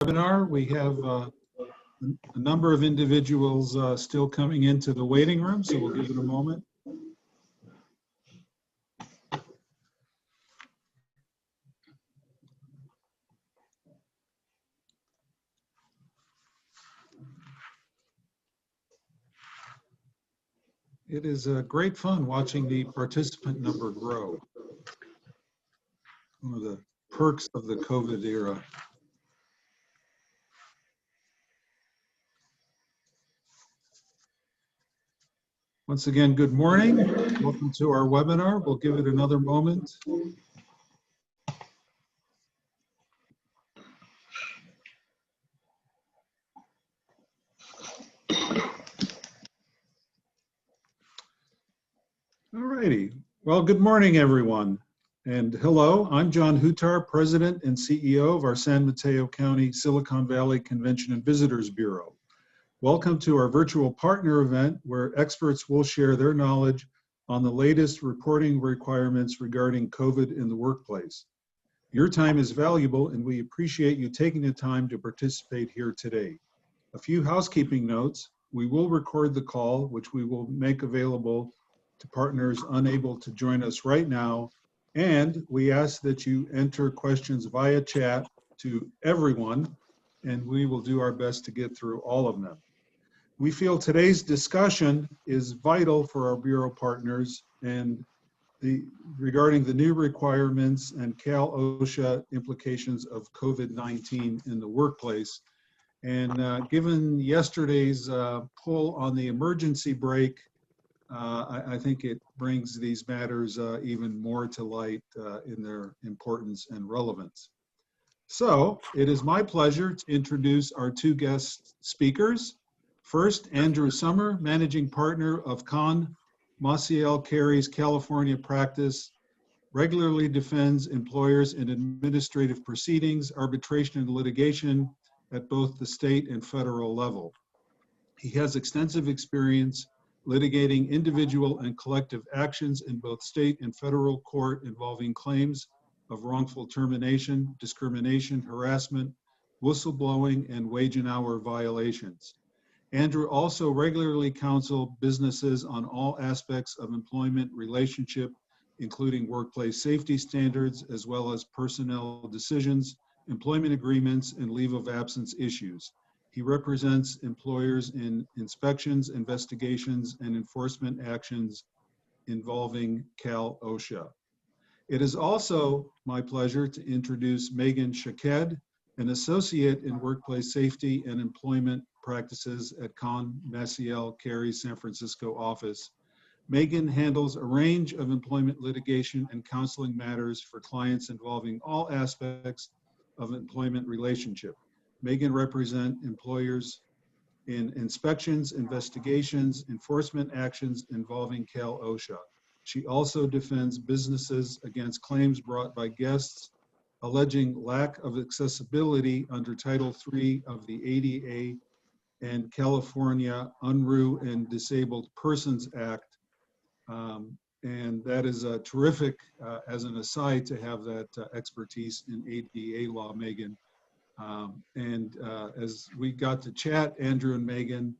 webinar. We have a number of individuals still coming into the waiting room, so we'll give it a moment. It is great fun watching the participant number grow. One of the perks of the COVID era. Once again, good morning. Welcome to our webinar. We'll give it another moment. All righty. Well, good morning, everyone. And hello, I'm John Hutar, President and CEO of our San Mateo County Silicon Valley Convention and Visitors Bureau. Welcome to our virtual partner event where experts will share their knowledge on the latest reporting requirements regarding COVID in the workplace. Your time is valuable and we appreciate you taking the time to participate here today. A few housekeeping notes. We will record the call, which we will make available to partners unable to join us right now. And we ask that you enter questions via chat to everyone, and we will do our best to get through all of them. We feel today's discussion is vital for our Bureau partners and regarding the new requirements and Cal OSHA implications of COVID-19 in the workplace. And given yesterday's pull on the emergency brake, I think it brings these matters even more to light in their importance and relevance. So it is my pleasure to introduce our two guest speakers. First, Andrew Sommer, Managing Partner of Conn Maciel Carey's California practice, regularly defends employers in administrative proceedings, arbitration, and litigation at both the state and federal level. He has extensive experience litigating individual and collective actions in both state and federal court involving claims of wrongful termination, discrimination, harassment, whistleblowing, and wage and hour violations. Andrew also regularly counsels businesses on all aspects of employment relationship, including workplace safety standards, as well as personnel decisions, employment agreements, and leave of absence issues. He represents employers in inspections, investigations, and enforcement actions involving Cal OSHA. It is also my pleasure to introduce Megan Shaked, an associate in workplace safety and employment practices at Conn Maciel Carey's San Francisco office. Megan handles a range of employment litigation and counseling matters for clients involving all aspects of employment relationship. Megan represents employers in inspections, investigations, enforcement actions involving Cal OSHA. She also defends businesses against claims brought by guests alleging lack of accessibility under Title III of the ADA and California Unruh and Disabled Persons Act. And that is terrific, as an aside, to have that expertise in ADA law, Megan. As we got to chat, Andrew and Megan,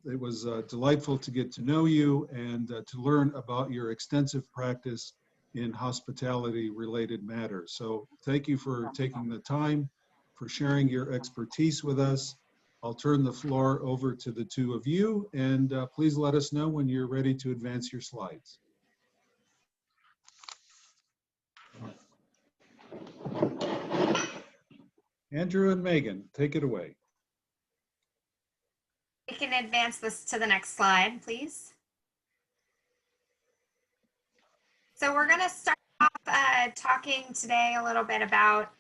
it was delightful to get to know you and to learn about your extensive practice in hospitality-related matters. So thank you for taking the time, for sharing your expertise with us. I'll turn the floor over to the two of you, and please let us know when you're ready to advance your slides. Andrew and Megan, take it away. We can advance this to the next slide, please. So we're going to start off talking today a little bit about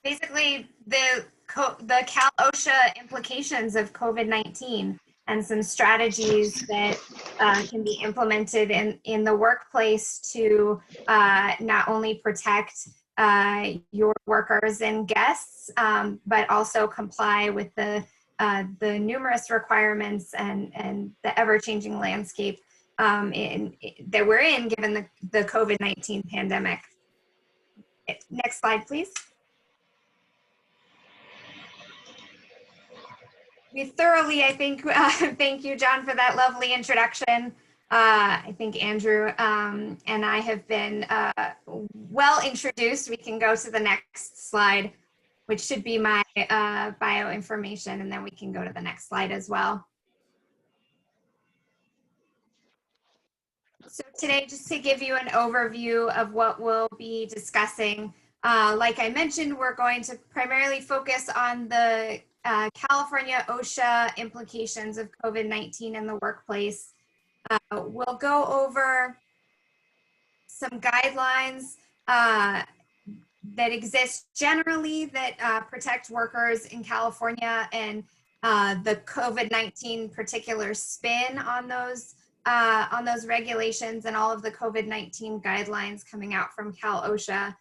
basically the Cal OSHA implications of COVID-19 and some strategies that can be implemented in the workplace to not only protect your workers and guests, but also comply with the numerous requirements and the ever-changing landscape that we're in, given the COVID-19 pandemic. Next slide, please. We thoroughly, I think, thank you, John, for that lovely introduction. I think Andrew and I have been well introduced. We can go to the next slide, which should be my bio information, and then we can go to the next slide as well. So today, just to give you an overview of what we'll be discussing, like I mentioned, we're going to primarily focus on the California OSHA implications of COVID-19 in the workplace. We'll go over some guidelines that exist generally that protect workers in California, and the COVID-19 particular spin on those regulations and all of the COVID-19 guidelines coming out from Cal OSHA.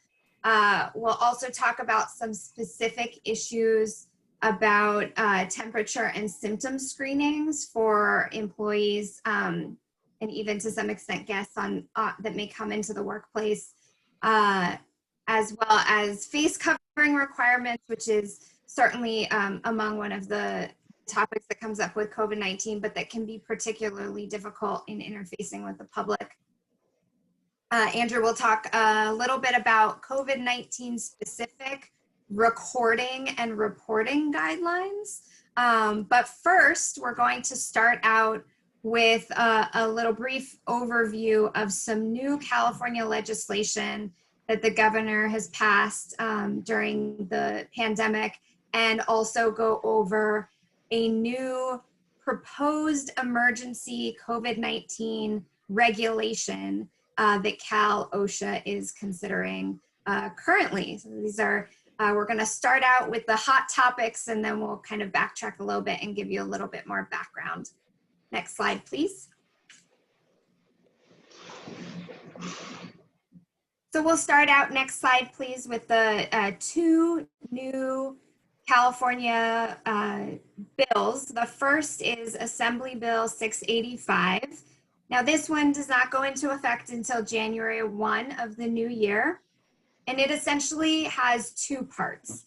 We'll also talk about some specific issues about temperature and symptom screenings for employees, and even to some extent guests on that may come into the workplace, as well as face covering requirements, which is certainly among one of the topics that comes up with COVID-19, but that can be particularly difficult in interfacing with the public. Andrew will talk a little bit about COVID-19 specific recording and reporting guidelines. But first, we're going to start out with a little brief overview of some new California legislation that the governor has passed during the pandemic, and also go over a new proposed emergency COVID-19 regulation that Cal OSHA is considering currently. So these are, we're going to start out with the hot topics, and then we'll kind of backtrack a little bit and give you a little bit more background. Next slide, please. So we'll start out, next slide, please, with the two new California bills. The first is Assembly Bill 685. Now, this one does not go into effect until January 1 of the new year, and it essentially has two parts.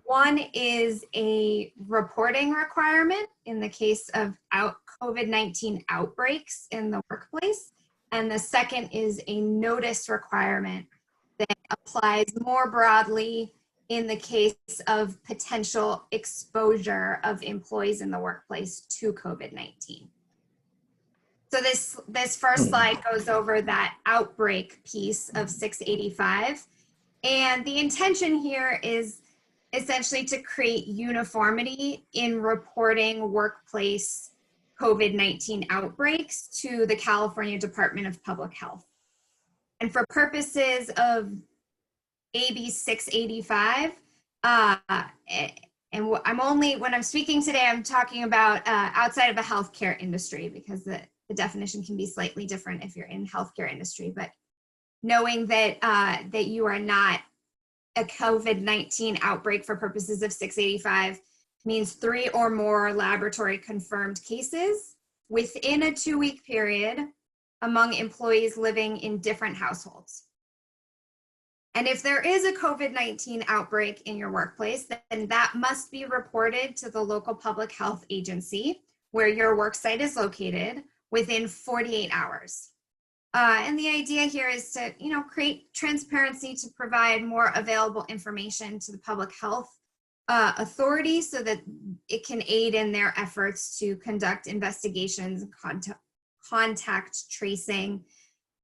One is a reporting requirement in the case of COVID-19 outbreaks in the workplace, and the second is a notice requirement that applies more broadly in the case of potential exposure of employees in the workplace to COVID-19. So this first slide goes over that outbreak piece of 685. And the intention here is essentially to create uniformity in reporting workplace COVID-19 outbreaks to the California Department of Public Health. And for purposes of AB 685, and I'm only, when I'm speaking today, I'm talking about outside of the healthcare industry, because the definition can be slightly different if you're in healthcare industry. But knowing that that you are not a COVID-19 outbreak for purposes of 685 means 3 or more laboratory confirmed cases within a 2-week period among employees living in different households. And if there is a COVID-19 outbreak in your workplace, then that must be reported to the local public health agency where your work site is located within 48 hours. And the idea here is to, create transparency, to provide more available information to the public health authority so that it can aid in their efforts to conduct investigations, contact tracing,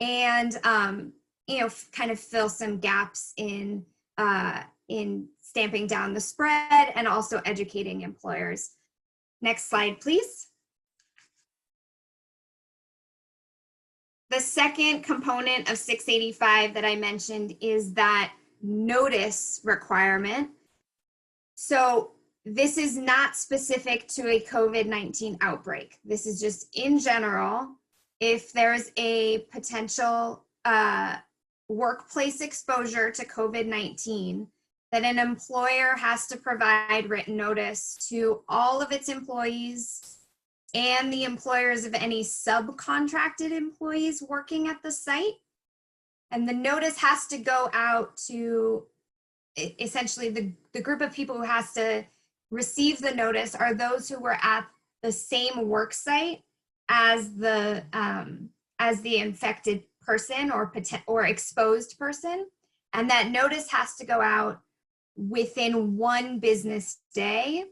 and kind of fill some gaps in stamping down the spread and also educating employers. Next slide, please. The second component of 685 that I mentioned is that notice requirement. So this is not specific to a COVID-19 outbreak. This is just in general, if there's a potential workplace exposure to COVID-19, that an employer has to provide written notice to all of its employees and the employers of any subcontracted employees working at the site. And the notice has to go out to essentially the group of people who has to receive the notice are those who were at the same work site as the infected person or exposed person, and that notice has to go out within 1 business day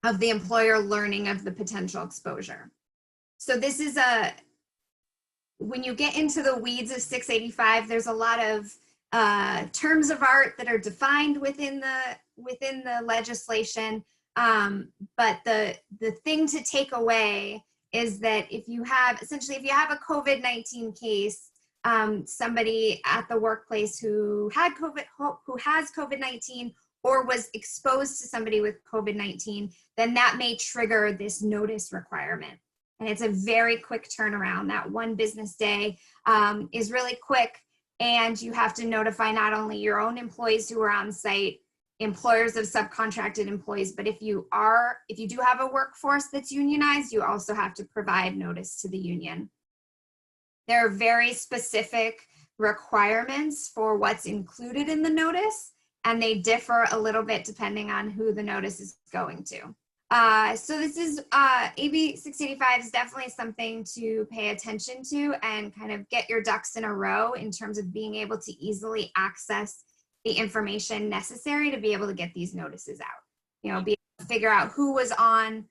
of the employer learning of the potential exposure. So this is when you get into the weeds of 685, there's a lot of terms of art that are defined within the legislation. But the thing to take away is that if you have a COVID-19 case, somebody at the workplace who has COVID-19 or was exposed to somebody with COVID-19, then that may trigger this notice requirement. And it's a very quick turnaround. That 1 business day is really quick, and you have to notify not only your own employees who are on site, employers of subcontracted employees, but if you do have a workforce that's unionized, you also have to provide notice to the union. There are very specific requirements for what's included in the notice, and they differ a little bit depending on who the notice is going to. So this is AB 685 is definitely something to pay attention to and kind of get your ducks in a row in terms of being able to easily access the information necessary to be able to get these notices out. You know, be able to figure out who was on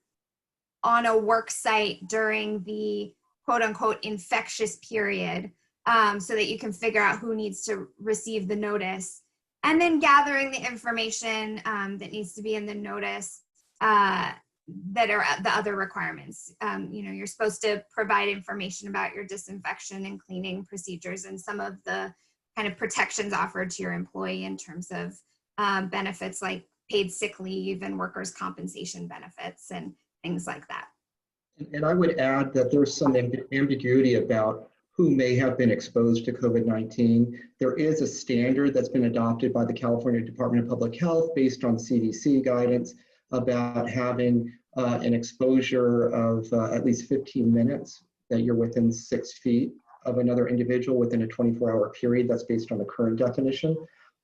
a work site during the quote unquote infectious period, so that you can figure out who needs to receive the notice, and then gathering the information that needs to be in the notice that are the other requirements. You know, you're supposed to provide information about your disinfection and cleaning procedures and some of the kind of protections offered to your employee in terms of benefits like paid sick leave and workers' compensation benefits and things like that. And I would add that there's some ambiguity about who may have been exposed to COVID-19. There is a standard that's been adopted by the California Department of Public Health based on CDC guidance about having an exposure of at least 15 minutes, that you're within 6 feet of another individual within a 24-hour period. That's based on the current definition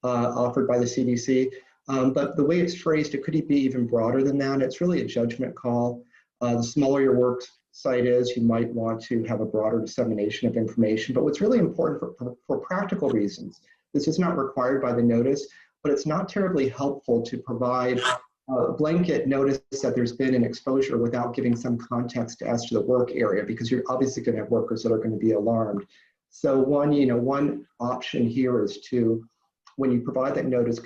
offered by the CDC. But the way it's phrased, it could be even broader than that. It's really a judgment call. The smaller your work site is, you might want to have a broader dissemination of information. But what's really important for practical reasons, this is not required by the notice, but it's not terribly helpful to provide a blanket notice that there's been an exposure without giving some context as to the work area, because you're obviously going to have workers that are going to be alarmed. So one option here is to, when you provide that notice,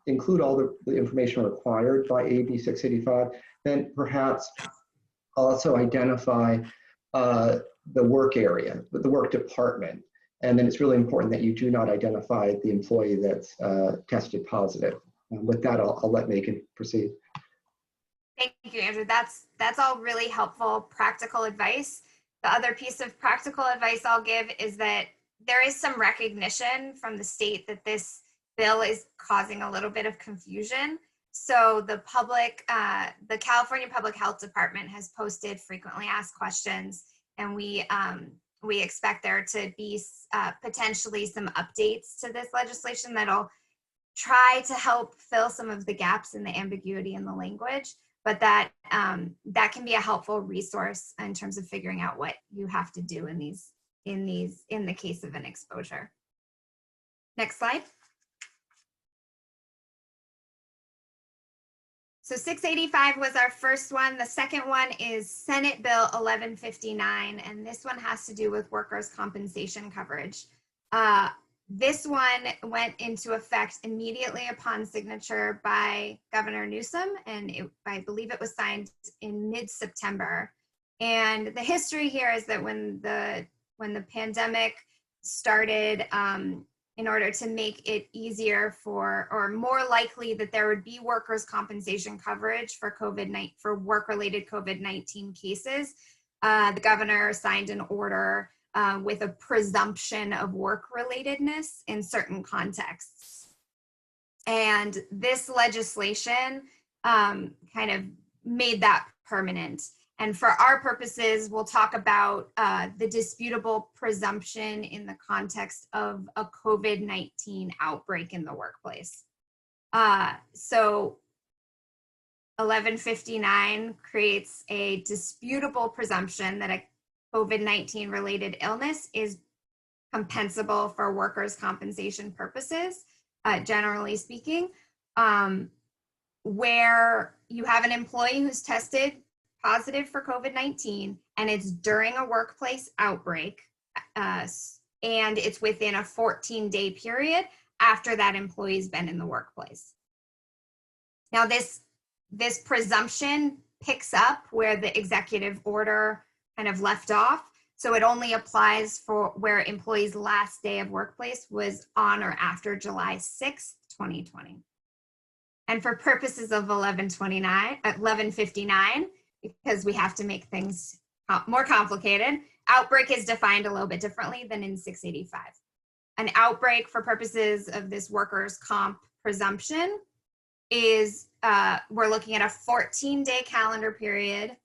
include all the information required by AB 685, then perhaps also identify the work area, the work department. And then it's really important that you do not identify the employee that's tested positive. With that, I'll let Megan proceed. Thank you, Andrew. That's all really helpful practical advice. The other piece of practical advice I'll give is that there is some recognition from the state that this bill is causing a little bit of confusion. So the California Public Health Department has posted frequently asked questions, and we expect there to be potentially some updates to this legislation that'll try to help fill some of the gaps in the ambiguity in the language, but that can be a helpful resource in terms of figuring out what you have to do in the case of an exposure. Next slide. So 685 was our first one. The second one is Senate Bill 1159, and this one has to do with workers' compensation coverage. This one went into effect immediately upon signature by Governor Newsom, and I believe it was signed in mid-September. And the history here is that when the pandemic started, in order to make it easier or more likely that there would be workers' compensation coverage for work-related COVID-19 cases, the governor signed an order with a presumption of work-relatedness in certain contexts. And this legislation kind of made that permanent. And for our purposes, we'll talk about the disputable presumption in the context of a COVID-19 outbreak in the workplace. So 1159 creates a disputable presumption that a COVID-19 related illness is compensable for workers' compensation purposes, generally speaking, where you have an employee who's tested positive for COVID-19 and it's during a workplace outbreak, and it's within a 14-day period after that employee's been in the workplace. Now, this presumption picks up where the executive order kind of left off. So it only applies for where employee's last day of workplace was on or after July 6th, 2020. And for purposes of 1159, because we have to make things more complicated, outbreak is defined a little bit differently than in 685. An outbreak for purposes of this workers' comp presumption is, we're looking at a 14-day calendar period.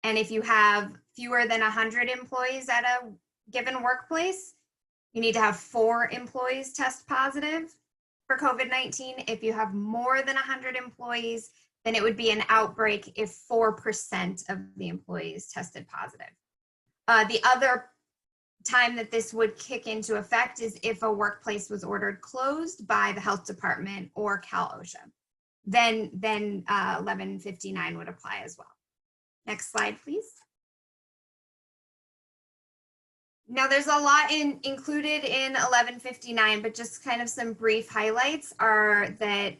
And if you have fewer than 100 employees at a given workplace, you need to have 4 employees test positive for COVID-19. If you have more than 100 employees, then it would be an outbreak if 4% of the employees tested positive. The other time that this would kick into effect is if a workplace was ordered closed by the health department or Cal OSHA. Then 1159 would apply as well. Next slide, please. Now, there's a lot included in 1159, but just kind of some brief highlights are that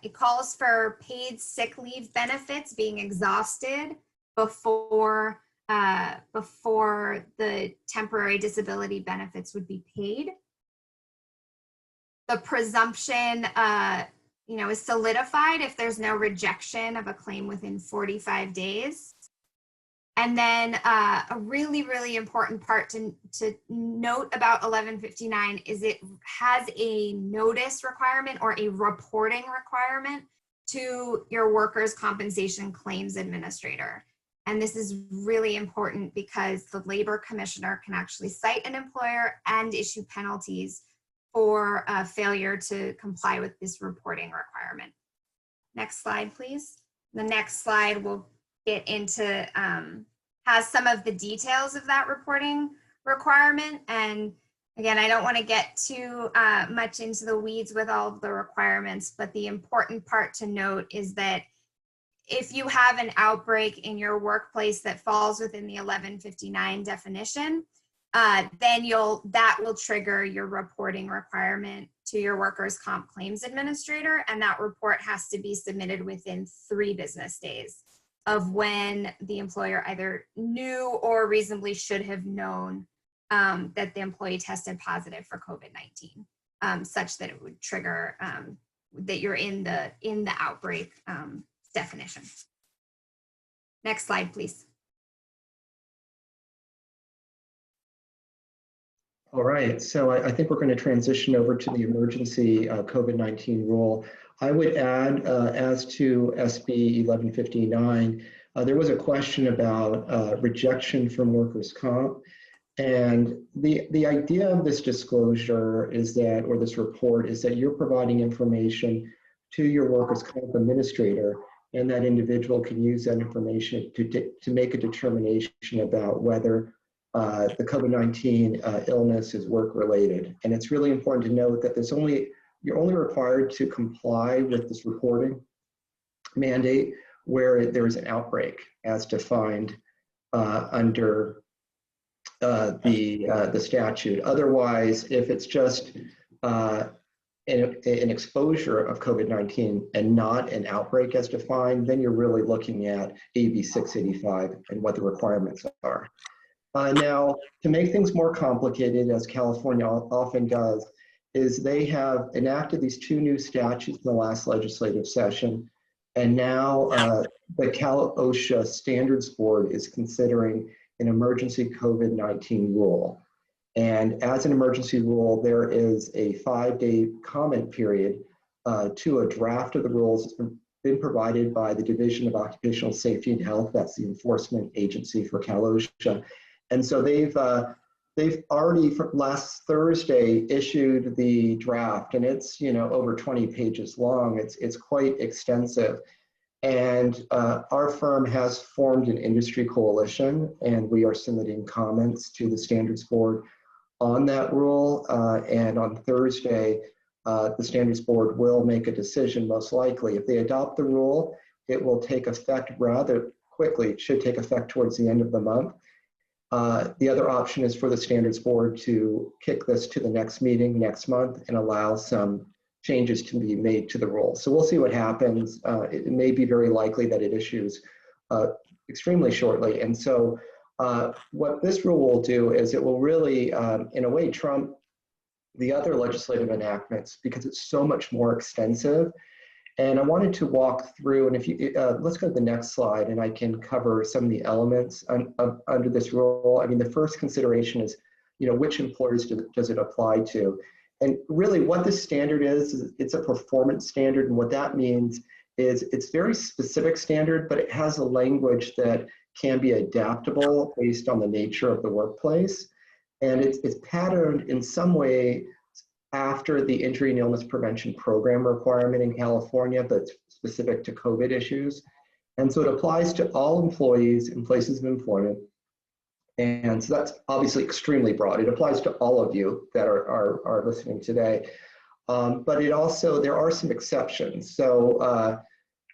it calls for paid sick leave benefits being exhausted before the temporary disability benefits would be paid. The presumption is solidified if there's no rejection of a claim within 45 days. And then a really, really important part to note about 1159 is it has a notice requirement or a reporting requirement to your workers' compensation claims administrator. And this is really important because the labor commissioner can actually cite an employer and issue penalties for failure to comply with this reporting requirement. Next slide, please. The next slide will get into, has some of the details of that reporting requirement. And again, I don't want to get too much into the weeds with all of the requirements, but the important part to note is that if you have an outbreak in your workplace that falls within the 1159 definition, then that will trigger your reporting requirement to your workers' comp claims administrator, and that report has to be submitted within 3 business days of when the employer either knew or reasonably should have known that the employee tested positive for COVID-19, such that it would trigger that you're in the outbreak definition. Next slide, please. All right, so I think we're going to transition over to the emergency COVID-19 rule. I would add, as to SB 1159, there was a question about rejection from workers' comp. And the idea of this disclosure is that, or this report, is that you're providing information to your workers' comp administrator, and that individual can use that information to make a determination about whether the COVID-19 illness is work-related. And it's really important to note that you're only required to comply with this reporting mandate where there is an outbreak as defined under the statute. Otherwise, if it's just an exposure of COVID-19 and not an outbreak as defined, then you're really looking at AB 685 and what the requirements are. Now, to make things more complicated, as California often does, is they have enacted these 2 new statutes in the last legislative session, and now the Cal OSHA Standards Board is considering an emergency COVID-19 rule. And as an emergency rule, there is a 5-day comment period to a draft of the rules that's been provided by the Division of Occupational Safety and Health. That's the enforcement agency for Cal OSHA. And so they've already, last Thursday, issued the draft, and it's over 20 pages long. It's quite extensive. And our firm has formed an industry coalition, and we are submitting comments to the Standards Board on that rule. And on Thursday, the Standards Board will make a decision, most likely. If they adopt the rule, it will take effect rather quickly. It should take effect towards the end of the month. The other option is for the Standards Board to kick this to the next meeting next month and allow some changes to be made to the rule. So we'll see what happens. It may be very likely that it issues extremely shortly. And so what this rule will do is it will really, in a way, trump the other legislative enactments because it's so much more extensive. And I wanted to walk through, and if you, let's go to the next slide, and I can cover some of the elements under this rule. I mean, the first consideration is, which employers does it apply to? And really what this standard is it's a performance standard. And what that means is it's very specific standard, but it has a language that can be adaptable based on the nature of the workplace. And it's patterned in some way after the Injury and Illness Prevention Program requirement in California, but it's specific to COVID issues. And so it applies to all employees in places of employment. And so that's obviously extremely broad. It applies to all of you that are listening today. But it also, there are some exceptions. So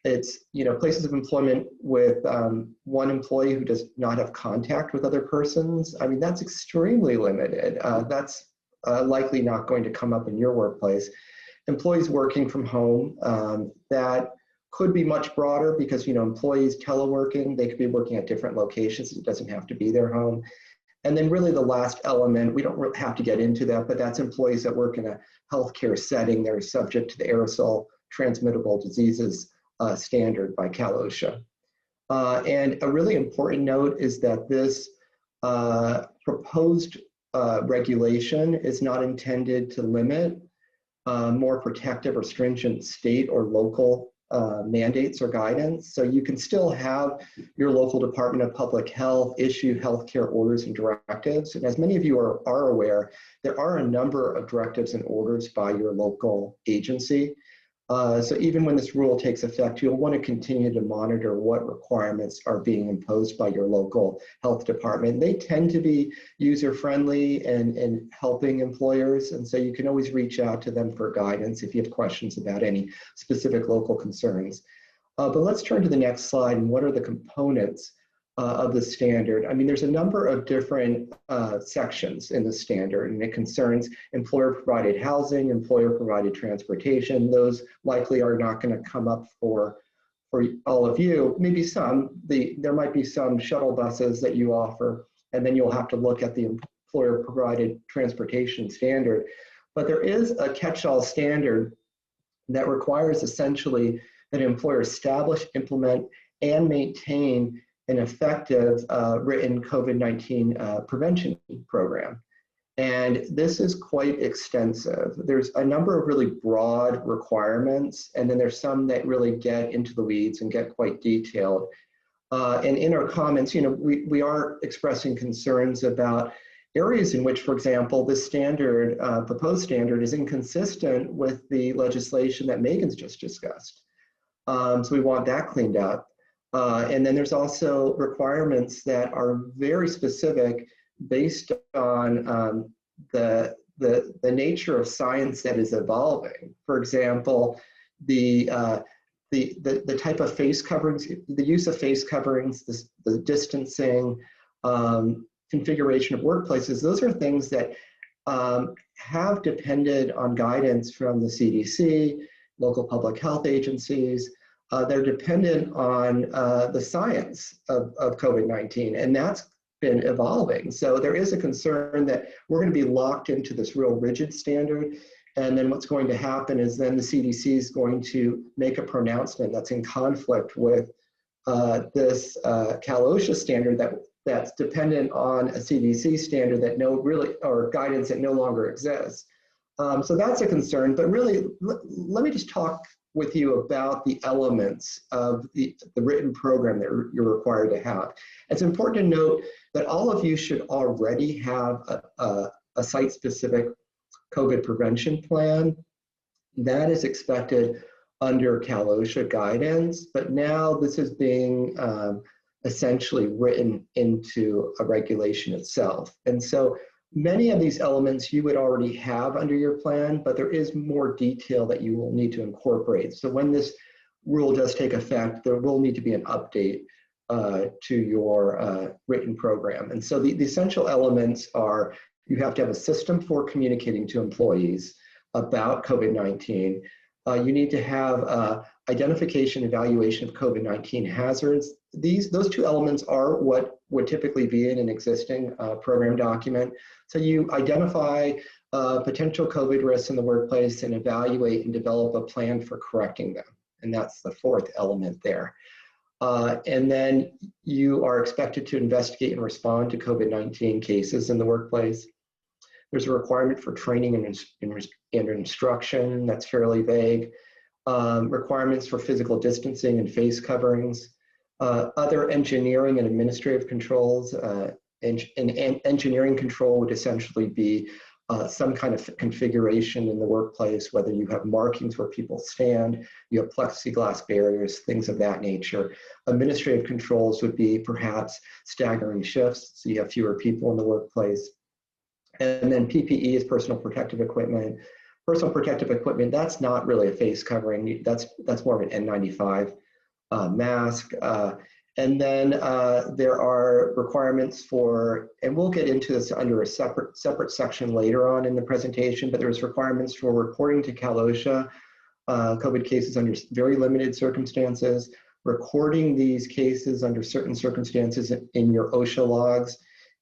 it's, places of employment with one employee who does not have contact with other persons. I mean, that's extremely limited. That's likely not going to come up in your workplace. Employees working from home, that could be much broader because, employees teleworking, they could be working at different locations. It doesn't have to be their home. And then really the last element, we don't really have to get into that, but that's employees that work in a healthcare setting. They're subject to the aerosol transmittable diseases standard by Cal OSHA. And a really important note is that this proposed regulation is not intended to limit more protective or stringent state or local mandates or guidance. So you can still have your local Department of Public Health issue healthcare orders and directives. And as many of you are aware, there are a number of directives and orders by your local agency. So even when this rule takes effect, you'll want to continue to monitor what requirements are being imposed by your local health department. They tend to be user-friendly and helping employers, and so you can always reach out to them for guidance if you have questions about any specific local concerns. But let's turn to the next slide, and what are the components of the standard? I mean, there's a number of different sections in the standard, and it concerns employer-provided housing, employer-provided transportation. Those likely are not going to come up for all of you. Maybe some. There might be some shuttle buses that you offer, and then you'll have to look at the employer-provided transportation standard. But there is a catch-all standard that requires essentially that an employer establish, implement, and maintain an effective written COVID-19 prevention program. And this is quite extensive. There's a number of really broad requirements, and then there's some that really get into the weeds and get quite detailed. And in our comments, we are expressing concerns about areas in which, for example, this standard, proposed standard is inconsistent with the legislation that Megan's just discussed. So we want that cleaned up. And then there's also requirements that are very specific based on the nature of science that is evolving. For example, the type of face coverings, the use of face coverings, the distancing, configuration of workplaces, those are things that have depended on guidance from the CDC, local public health agencies. They're dependent on the science of COVID-19, and that's been evolving. So there is a concern that we're going to be locked into this real rigid standard, and then what's going to happen is then the CDC is going to make a pronouncement that's in conflict with this Cal OSHA standard that's dependent on a CDC standard that or guidance that no longer exists. So that's a concern, but really, let me just talk with you about the elements of the written program that you're required to have. It's important to note that all of you should already have a site-specific COVID prevention plan. That is expected under Cal OSHA guidance, but now this is being essentially written into a regulation itself. And so many of these elements you would already have under your plan, but there is more detail that you will need to incorporate. So when this rule does take effect, there will need to be an update to your written program. And so the essential elements are, you have to have a system for communicating to employees about COVID-19. You need to have identification, evaluation of COVID-19 hazards. Those two elements are what would typically be in an existing program document. So you identify potential COVID risks in the workplace and evaluate and develop a plan for correcting them. And that's the fourth element there. And then you are expected to investigate and respond to COVID-19 cases in the workplace. There's a requirement for training and instruction that's fairly vague. Requirements for physical distancing and face coverings. Other engineering and administrative controls. And engineering control would essentially be some kind of configuration in the workplace, whether you have markings where people stand, you have plexiglass barriers, things of that nature. Administrative controls would be perhaps staggering shifts, so you have fewer people in the workplace. And then PPE is personal protective equipment. Personal protective equipment, that's not really a face covering, that's more of an N95 mask. And then there are requirements for, and we'll get into this under a separate section later on in the presentation, but there's requirements for reporting to Cal OSHA COVID cases under very limited circumstances, recording these cases under certain circumstances in your OSHA logs,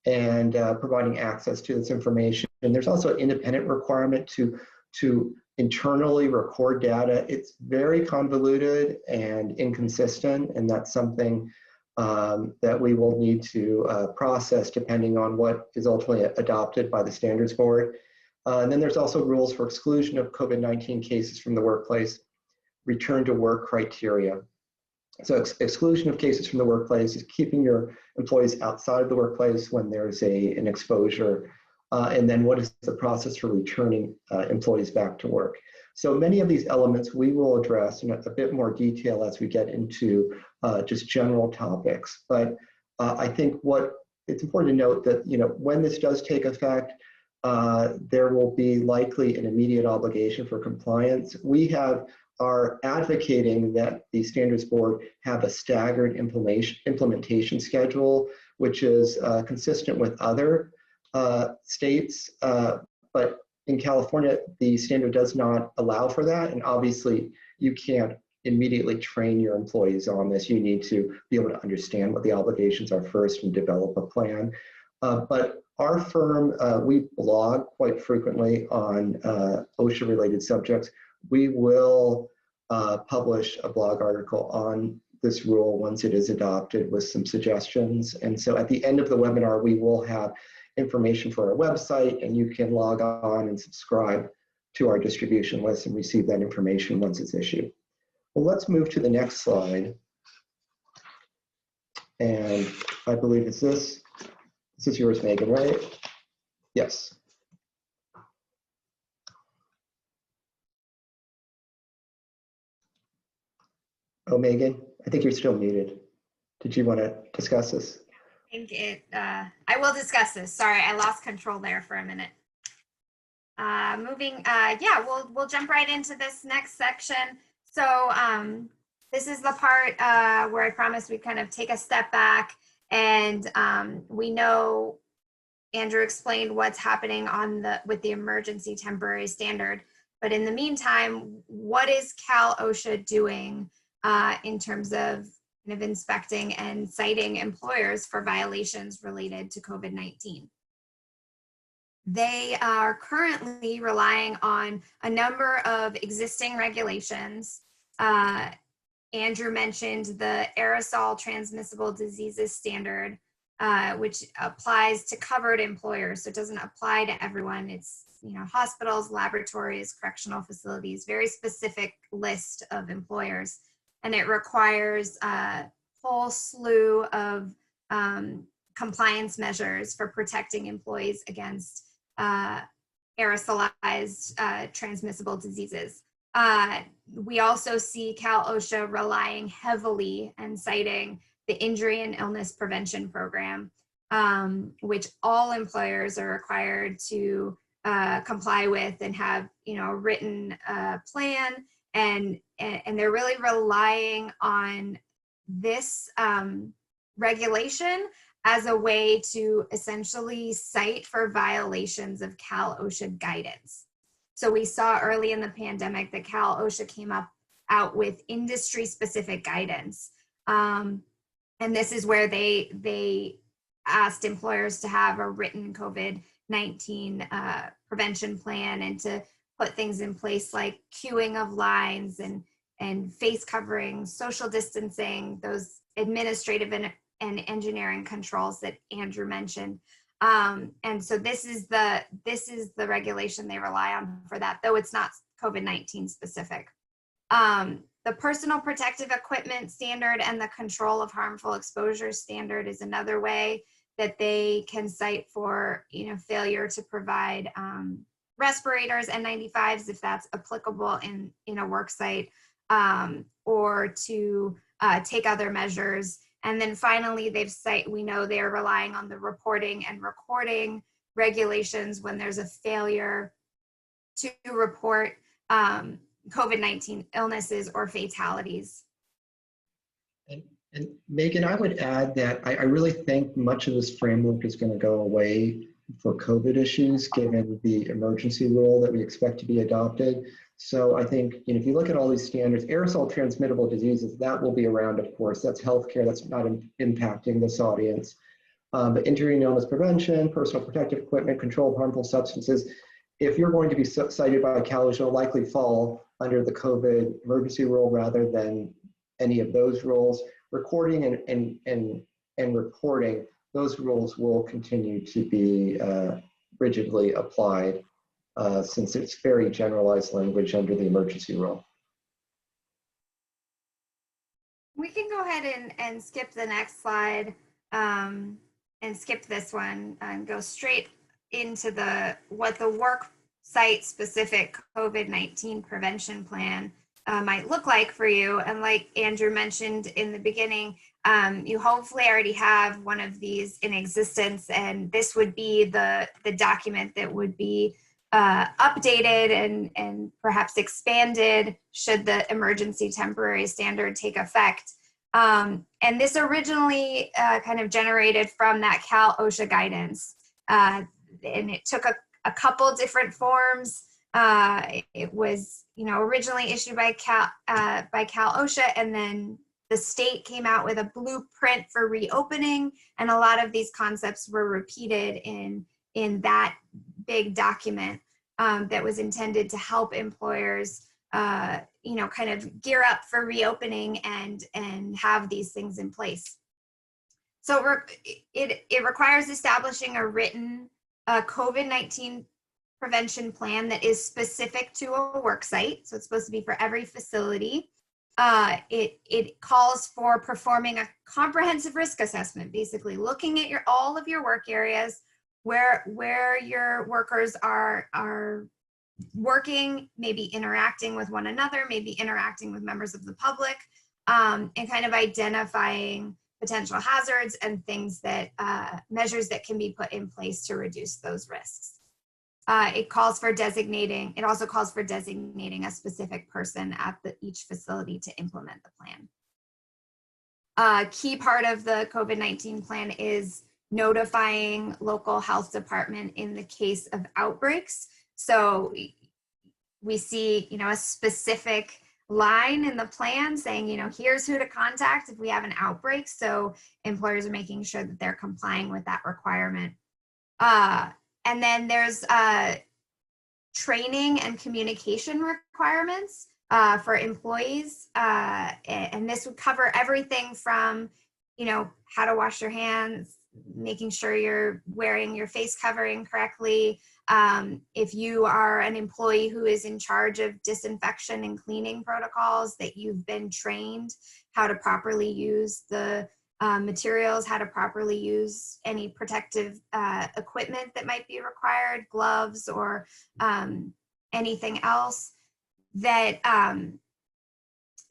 and providing access to this information. And there's also an independent requirement to internally record data. It's very convoluted and inconsistent, and that's something that we will need to process depending on what is ultimately adopted by the Standards Board. And then there's also rules for exclusion of COVID-19 cases from the workplace, return to work criteria. So exclusion of cases from the workplace is keeping your employees outside of the workplace when there's an exposure. And then what is the process for returning employees back to work? So many of these elements we will address in a bit more detail as we get into just general topics. But I think it's important to note that when this does take effect, there will be likely an immediate obligation for compliance. We are advocating that the Standards Board have a staggered implementation schedule, which is consistent with other states, but in California, the standard does not allow for that. And obviously, you can't immediately train your employees on this. You need to be able to understand what the obligations are first and develop a plan. But our firm, we blog quite frequently on OSHA-related subjects. We will publish a blog article on this rule once it is adopted with some suggestions. And so at the end of the webinar, we will have information for our website, and you can log on and subscribe to our distribution list and receive that information once it's issued. Well, let's move to the next slide. And I believe this is yours, Megan, right? Yes. Oh, Megan, I think you're still muted. Did you want to discuss this? I will discuss this. Sorry, I lost control there for a minute. Yeah, we'll jump right into this next section. So this is the part where I promised we'd kind of take a step back, and we know Andrew explained what's happening with the emergency temporary standard. But in the meantime, what is Cal OSHA doing in terms of inspecting and citing employers for violations related to COVID-19? They are currently relying on a number of existing regulations. Andrew mentioned the aerosol transmissible diseases standard, which applies to covered employers. So it doesn't apply to everyone. It's hospitals, laboratories, correctional facilities, very specific list of employers. And it requires a whole slew of compliance measures for protecting employees against aerosolized transmissible diseases. We also see Cal OSHA relying heavily and citing the Injury and Illness Prevention Program, which all employers are required to comply with and have, a written plan, and they're really relying on this regulation as a way to essentially cite for violations of Cal OSHA guidance. So we saw early in the pandemic that Cal OSHA came out with industry-specific guidance. And this is where they asked employers to have a written COVID-19 prevention plan and to put things in place like queuing of lines and face covering, social distancing, those administrative and engineering controls that Andrew mentioned. And so this is the regulation they rely on for that, though it's not COVID-19 specific. The personal protective equipment standard and the control of harmful exposure standard is another way that they can cite for, failure to provide respirators, N95s, if that's applicable in a work site, or to take other measures. And then finally, we know they're relying on the reporting and recording regulations when there's a failure to report COVID-19 illnesses or fatalities. And Megan, I would add that I really think much of this framework is going to go away for COVID issues, given the emergency rule that we expect to be adopted. So I think, if you look at all these standards, aerosol transmittable diseases, that will be around, of course. That's healthcare. That's not impacting this audience. But injury and illness prevention, personal protective equipment, control of harmful substances, if you're going to be cited by Cal OSHA, it'll likely fall under the COVID emergency rule rather than any of those rules. Recording and reporting, those rules will continue to be rigidly applied since it's very generalized language under the emergency rule. We can go ahead and skip the next slide and skip this one and go straight into what the work site specific COVID-19 prevention plan might look like for you. And like Andrew mentioned in the beginning, you hopefully already have one of these in existence, and this would be the document that would be updated and perhaps expanded should the emergency temporary standard take effect. And this originally kind of generated from that Cal OSHA guidance, and it took a couple different forms. It was, originally issued by Cal OSHA, and then the state came out with a blueprint for reopening, and a lot of these concepts were repeated in that big document that was intended to help employers, kind of gear up for reopening and have these things in place. So it requires establishing a written COVID-19 prevention plan that is specific to a work site. So it's supposed to be for every facility. It calls for performing a comprehensive risk assessment, basically looking at all of your work areas, where your workers are working, maybe interacting with one another, maybe interacting with members of the public, and kind of identifying potential hazards and things that measures that can be put in place to reduce those risks. It also calls for designating a specific person at each facility to implement the plan. Key part of the COVID-19 plan is notifying local health department in the case of outbreaks. So we see, a specific line in the plan saying, here's who to contact if we have an outbreak. So employers are making sure that they're complying with that requirement. And then there's training and communication requirements for employees. And this would cover everything from, how to wash your hands, making sure you're wearing your face covering correctly. If you are an employee who is in charge of disinfection and cleaning protocols, that you've been trained how to properly use the materials, how to properly use any protective equipment that might be required, gloves or anything else. that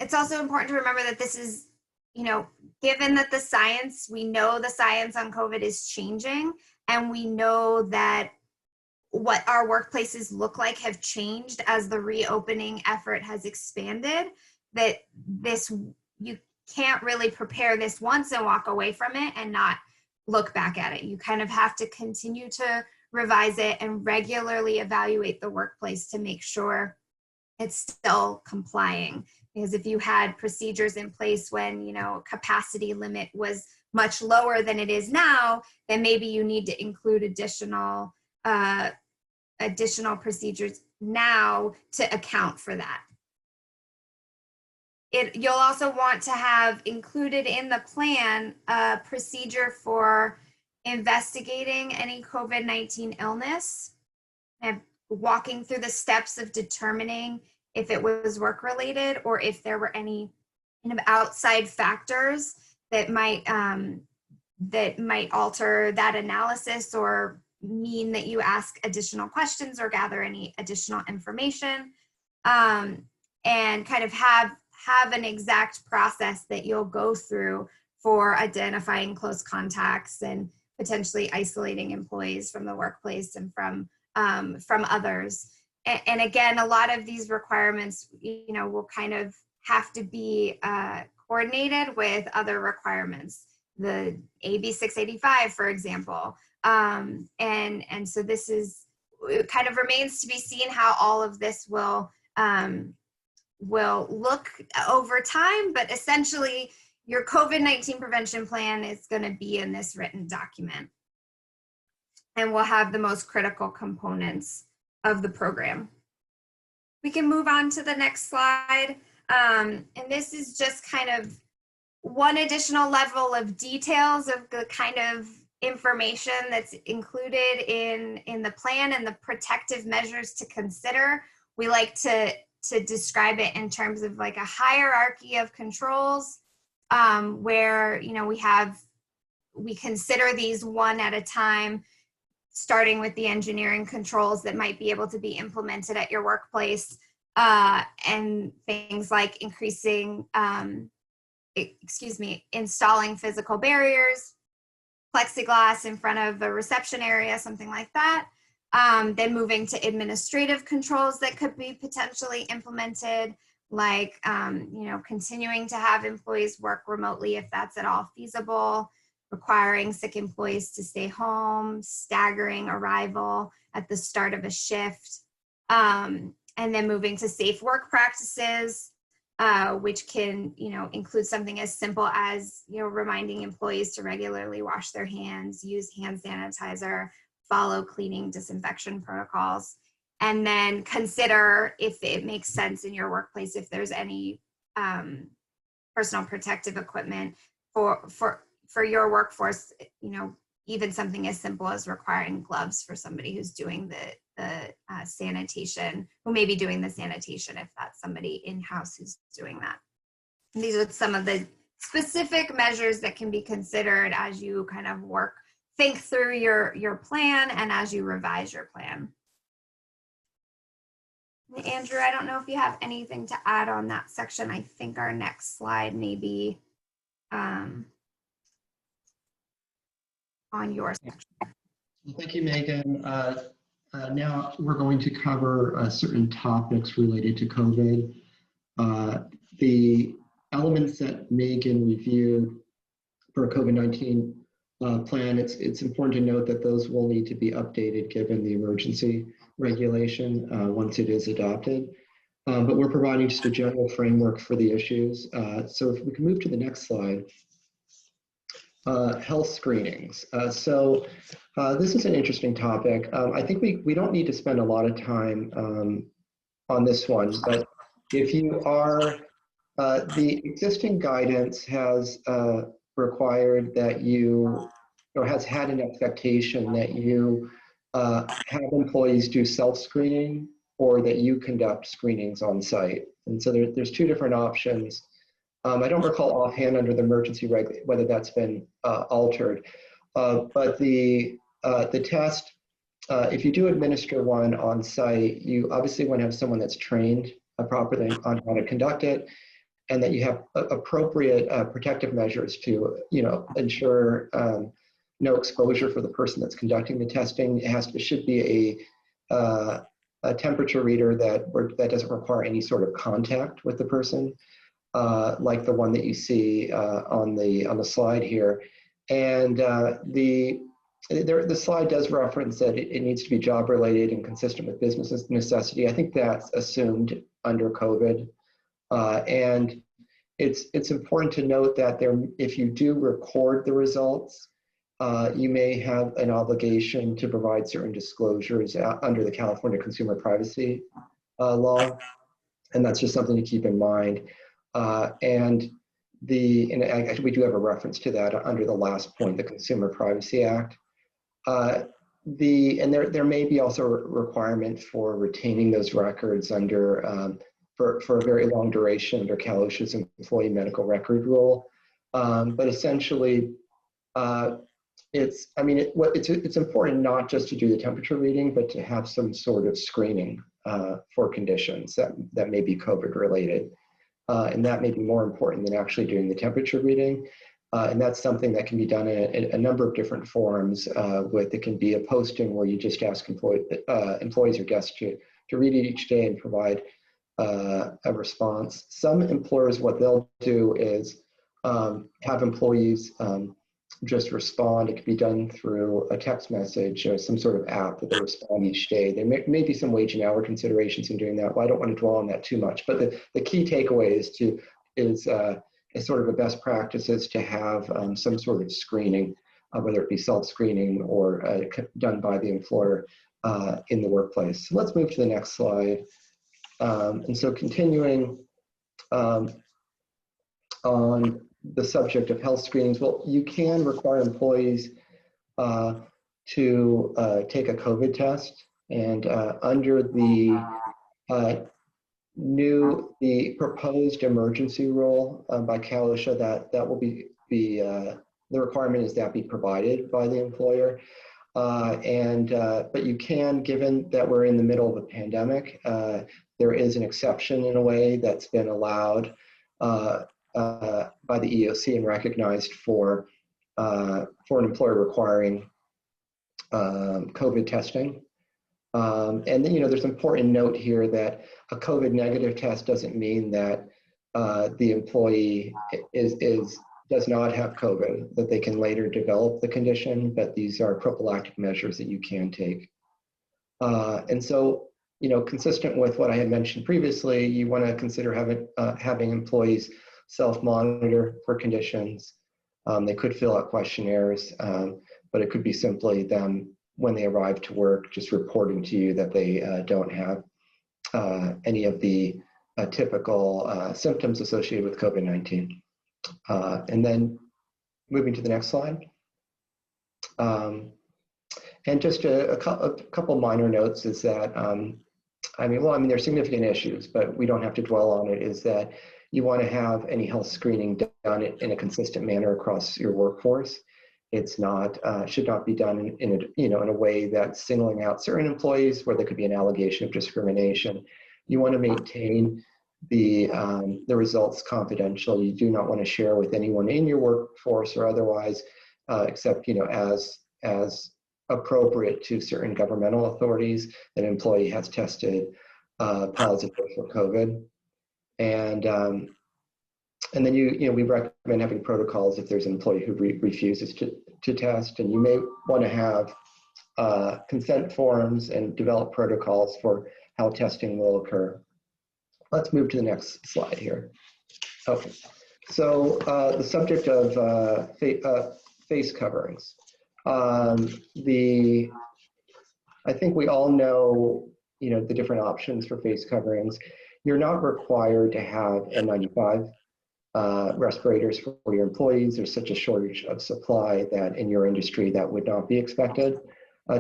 it's also important to remember that this is, given that we know the science on COVID is changing, and we know that what our workplaces look like have changed as the reopening effort has expanded, that you can't really prepare this once and walk away from it and not look back at it. You kind of have to continue to revise it and regularly evaluate the workplace to make sure it's still complying. Because if you had procedures in place when, capacity limit was much lower than it is now, then maybe you need to include additional procedures now to account for that. You'll also want to have included in the plan a procedure for investigating any COVID-19 illness and walking through the steps of determining if it was work-related or if there were any kind of outside factors that might alter that analysis or mean that you ask additional questions or gather any additional information, and kind of have an exact process that you'll go through for identifying close contacts and potentially isolating employees from the workplace and from others. And again, a lot of these requirements, will kind of have to be coordinated with other requirements, the AB 685, for example. And so it kind of remains to be seen how all of this will look over time, but essentially your COVID-19 prevention plan is going to be in this written document and will have the most critical components of the program. We can move on to the next slide. And this is just kind of one additional level of details of the kind of information that's included in the plan and the protective measures to consider. We like to describe it in terms of like a hierarchy of controls, where we consider these one at a time, starting with the engineering controls that might be able to be implemented at your workplace, and things like installing physical barriers, plexiglass in front of the reception area, something like that. Then moving to administrative controls that could be potentially implemented, like continuing to have employees work remotely if that's at all feasible, requiring sick employees to stay home, staggering arrival at the start of a shift, and then moving to safe work practices, which can include something as simple as reminding employees to regularly wash their hands, use hand sanitizer, follow cleaning disinfection protocols, and then consider if it makes sense in your workplace if there's any personal protective equipment for your workforce, even something as simple as requiring gloves for somebody who's doing the sanitation, who may be doing the sanitation if that's somebody in-house who's doing that. And these are some of the specific measures that can be considered as you kind of think through your plan and as you revise your plan. Andrew, I don't know if you have anything to add on that section. I think our next slide may be on your section. Thank you, Megan. Now we're going to cover certain topics related to COVID. The elements that Megan reviewed for a COVID-19 plan, it's important to note that those will need to be updated given the emergency regulation once it is adopted. But we're providing just a general framework for the issues. So if we can move to the next slide. Health screenings. This is an interesting topic. I think we don't need to spend a lot of time on this one, but if you are, the existing guidance has required that you, or has had an expectation that you have employees do self-screening or that you conduct screenings on site. And so there's two different options. I don't recall offhand under the emergency reg whether that's been altered, but the test, if you do administer one on site, you obviously want to have someone that's trained properly on how to conduct it, and that you have appropriate protective measures to, ensure no exposure for the person that's conducting the testing. It should be a temperature reader that doesn't require any sort of contact with the person, like the one that you see on the slide here. And the slide does reference that it needs to be job related and consistent with business necessity. I think that's assumed under COVID. And it's important to note that if you do record the results, you may have an obligation to provide certain disclosures under the California Consumer Privacy Law, and that's just something to keep in mind. And actually we do have a reference to that under the last point, the Consumer Privacy Act. And there may be also a requirement for retaining those records under for a very long duration under Cal OSHA's employee medical record rule. But essentially, it's important not just to do the temperature reading, but to have some sort of screening for conditions that may be COVID related. And that may be more important than actually doing the temperature reading. And that's something that can be done in a number of different forms. It can be a posting where you just ask employees or guests to read it each day and provide a response. Some employers, what they'll do is have employees just respond. It could be done through a text message or some sort of app that they respond each day. There may be some wage and hour considerations in doing that. Well, I don't want to dwell on that too much, but the key takeaway is sort of a best practice is to have some sort of screening, whether it be self-screening or done by the employer in the workplace. So let's move to the next slide. And so continuing on the subject of health screenings, well, you can require employees to take a COVID test, and under the proposed emergency rule by Cal OSHA, that will be the requirement is that be provided by the employer. But you can, given that we're in the middle of a pandemic, there is an exception in a way that's been allowed by the EEOC and recognized for an employer requiring COVID testing. And then, there's an important note here that a COVID negative test doesn't mean that the employee does not have COVID, that they can later develop the condition, but these are prophylactic measures that you can take. And so, consistent with what I had mentioned previously, you want to consider having employees self-monitor for conditions. They could fill out questionnaires, but it could be simply them, when they arrive to work, just reporting to you that they don't have any of the typical symptoms associated with COVID-19. And then moving to the next slide. And just a couple minor notes is that, there's significant issues, but we don't have to dwell on it, is that you want to have any health screening done in a consistent manner across your workforce. It's not, should not be done in a way that's singling out certain employees where there could be an allegation of discrimination. You want to maintain the results confidential. You do not want to share with anyone in your workforce or otherwise, except as appropriate to certain governmental authorities, that an employee has tested positive for COVID. And then we recommend having protocols if there's an employee who refuses to test, and you may want to have consent forms and develop protocols for how testing will occur. Let's move to the next slide here. Okay, so the subject of face coverings. I think we all know, the different options for face coverings. You're not required to have N95 respirators for your employees. There's such a shortage of supply that in your industry that would not be expected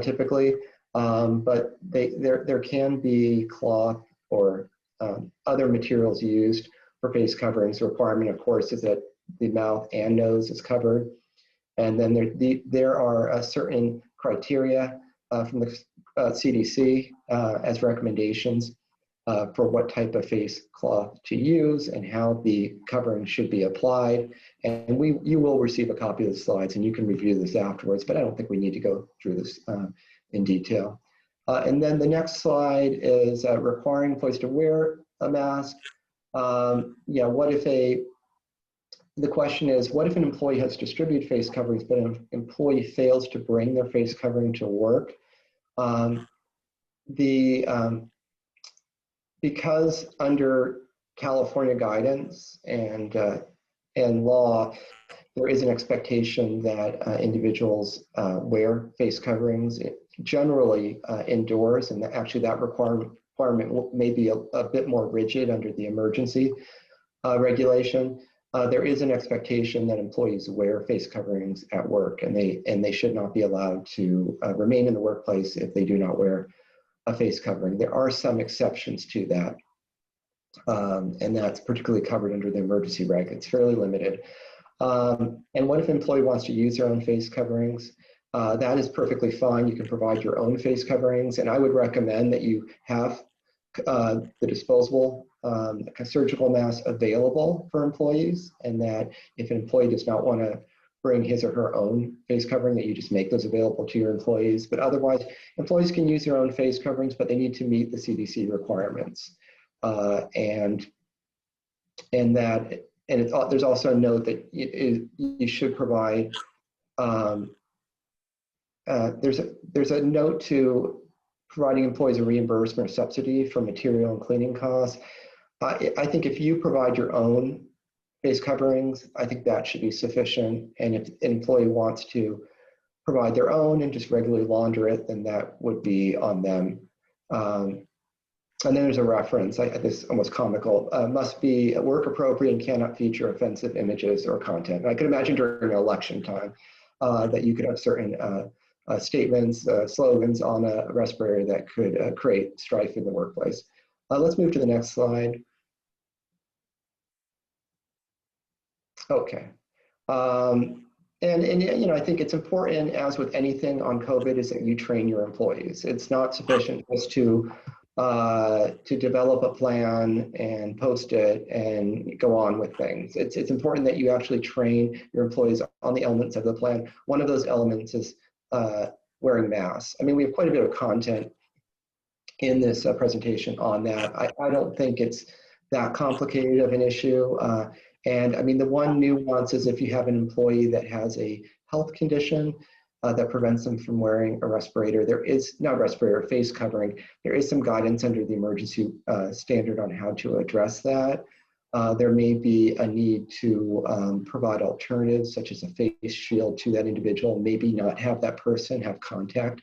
typically. But there can be cloth or other materials used for face coverings. The requirement, of course, is that the mouth and nose is covered. And then there are certain criteria from the CDC as recommendations for what type of face cloth to use and how the covering should be applied. And you will receive a copy of the slides and you can review this afterwards, but I don't think we need to go through this in detail. And then the next slide is requiring employees to wear a mask. The question is, what if an employee has distributed face coverings, but an employee fails to bring their face covering to work? Because under California guidance and law, there is an expectation that individuals wear face coverings, generally indoors, and actually that requirement may be a bit more rigid under the emergency regulation. There is an expectation that employees wear face coverings at work, and they should not be allowed to remain in the workplace if they do not wear a face covering. There are some exceptions to that, and that's particularly covered under the emergency reg. It's fairly limited. And what if an employee wants to use their own face coverings? That is perfectly fine. You can provide your own face coverings, and I would recommend that you have the disposable surgical mask available for employees, and that if an employee does not want to bring his or her own face covering, that you just make those available to your employees. But otherwise, employees can use their own face coverings, but they need to meet the CDC requirements. There's also a note that you should provide. There's a note to providing employees a reimbursement or subsidy for material and cleaning costs. I think if you provide your own face coverings, I think that should be sufficient. And if an employee wants to provide their own and just regularly launder it, then that would be on them. And then there's a reference, this is almost comical, must be work appropriate and cannot feature offensive images or content. And I could imagine during election time that you could have certain statements, slogans on a respirator that could create strife in the workplace. Let's move to the next slide. Okay. And I think it's important, as with anything on COVID, is that you train your employees. It's not sufficient just to develop a plan and post it and go on with things. It's important that you actually train your employees on the elements of the plan. One of those elements is wearing masks. I mean, we have quite a bit of content in this presentation on that. I don't think it's that complicated of an issue. And I mean, the one nuance is if you have an employee that has a health condition that prevents them from wearing a respirator, there is, not a respirator, a face covering, there is some guidance under the emergency standard on how to address that. There may be a need to provide alternatives, such as a face shield to that individual, maybe not have that person have contact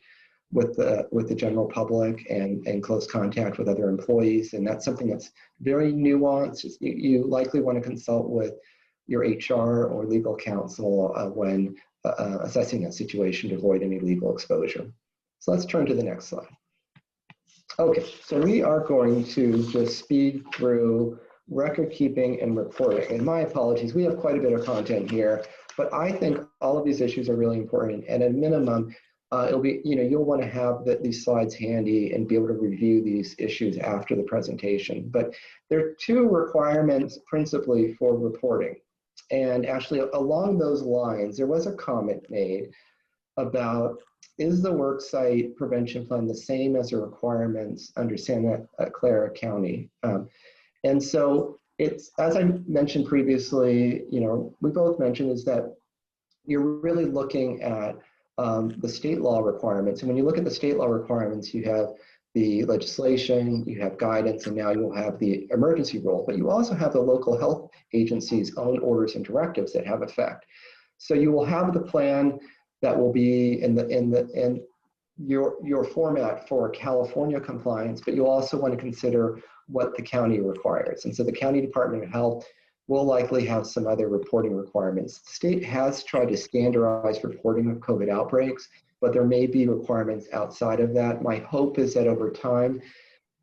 with the general public and close contact with other employees. And that's something that's very nuanced. You likely want to consult with your HR or legal counsel when assessing a situation to avoid any legal exposure. So let's turn to the next slide. Okay, so we are going to just speed through record keeping and reporting. And my apologies, we have quite a bit of content here, but I think all of these issues are really important. And at a minimum, it'll be, you'll want to have these slides handy and be able to review these issues after the presentation. But there are two requirements principally for reporting. And actually, along those lines, there was a comment made about, is the worksite prevention plan the same as the requirements under Santa Clara County? And so it's, as I mentioned previously, we both mentioned, is that you're really looking at the state law requirements. And when you look at the state law requirements, you have the legislation, you have guidance, and now you'll have the emergency rule, but you also have the local health agency's own orders and directives that have effect. So you will have the plan that will be in your format for California compliance, but you'll also want to consider what the county requires. And so the County Department of Health will likely have some other reporting requirements. The state has tried to standardize reporting of COVID outbreaks, but there may be requirements outside of that. My hope is that over time,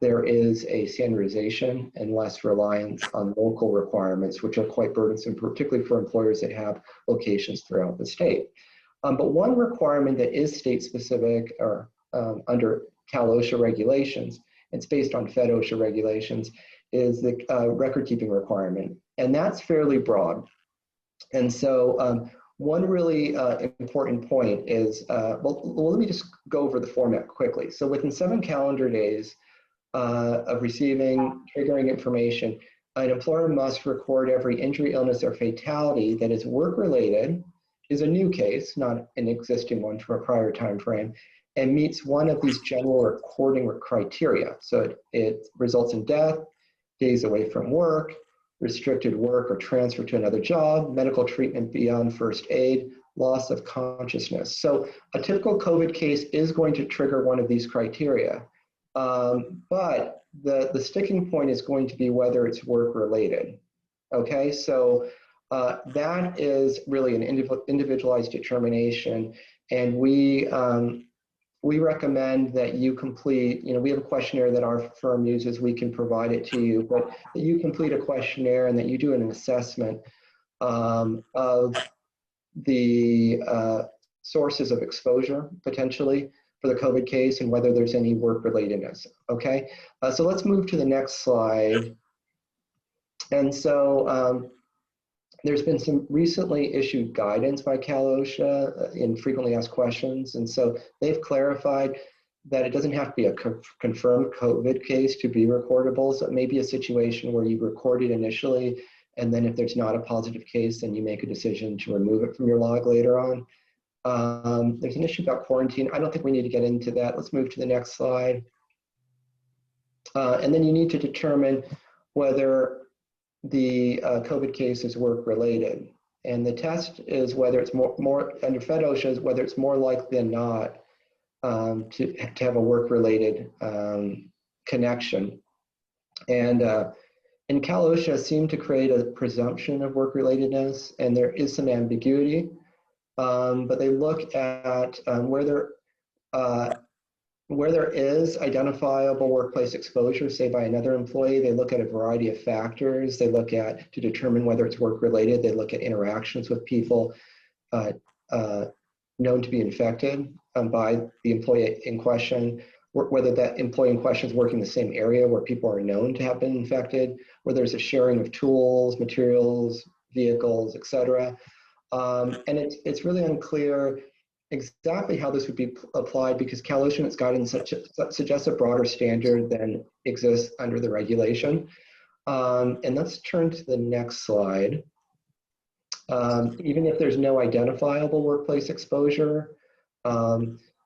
there is a standardization and less reliance on local requirements, which are quite burdensome, particularly for employers that have locations throughout the state. But one requirement that is state specific or under Cal OSHA regulations it's based on Fed OSHA regulations, is the record-keeping requirement. And that's fairly broad. And so one really important point is, well, let me just go over the format quickly. So within 7 calendar days of receiving triggering information, an employer must record every injury, illness, or fatality that is work-related, is a new case, not an existing one from a prior time frame, and meets one of these general recording criteria. So it results in death, days away from work, restricted work or transfer to another job, medical treatment beyond first aid, loss of consciousness. So a typical COVID case is going to trigger one of these criteria, but the sticking point is going to be whether it's work-related. Okay, so that is really an individualized determination, and we recommend that you complete, we have a questionnaire that our firm uses, we can provide it to you, but that you complete a questionnaire and that you do an assessment of the sources of exposure, potentially, for the COVID case and whether there's any work-relatedness, okay? So let's move to the next slide. And so there's been some recently issued guidance by Cal OSHA in frequently asked questions. And so they've clarified that it doesn't have to be a confirmed COVID case to be recordable. So it may be a situation where you record it initially, and then if there's not a positive case, then you make a decision to remove it from your log later on. There's an issue about quarantine. I don't think we need to get into that. Let's move to the next slide. And then you need to determine whether the COVID case is work-related. And the test is whether it's more under Fed OSHA, is whether it's more likely than not to have a work-related connection. And Cal OSHA seemed to create a presumption of work-relatedness, and there is some ambiguity, but they look at where there is identifiable workplace exposure, say by another employee. They look at a variety of factors. They look at, to determine whether it's work-related, they look at interactions with people known to be infected by the employee in question, whether that employee in question is working in the same area where people are known to have been infected, where there's a sharing of tools, materials, vehicles, et cetera. And it's really unclear exactly how this would be applied, because Cal OSHA in its guidance suggests a broader standard than exists under the regulation. And let's turn to the next slide. Even if there's no identifiable workplace exposure,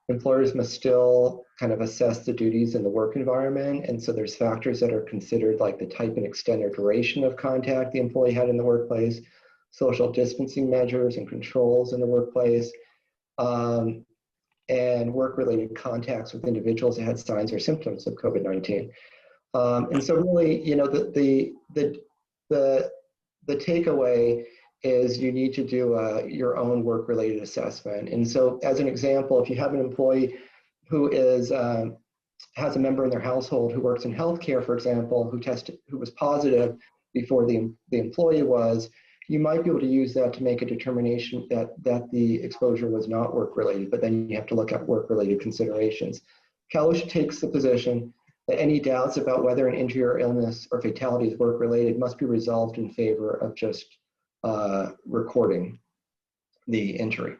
employers must still kind of assess the duties in the work environment. And so there's factors that are considered, like the type and extent or duration of contact the employee had in the workplace, social distancing measures and controls in the workplace, and work-related contacts with individuals that had signs or symptoms of COVID-19. And so really, the takeaway is you need to do your own work-related assessment. And so as an example, if you have an employee who is has a member in their household who works in healthcare, for example, who was positive before the employee was, you might be able to use that to make a determination that the exposure was not work-related, but then you have to look at work-related considerations. Cal OSHA takes the position that any doubts about whether an injury or illness or fatality is work-related must be resolved in favor of just recording the injury.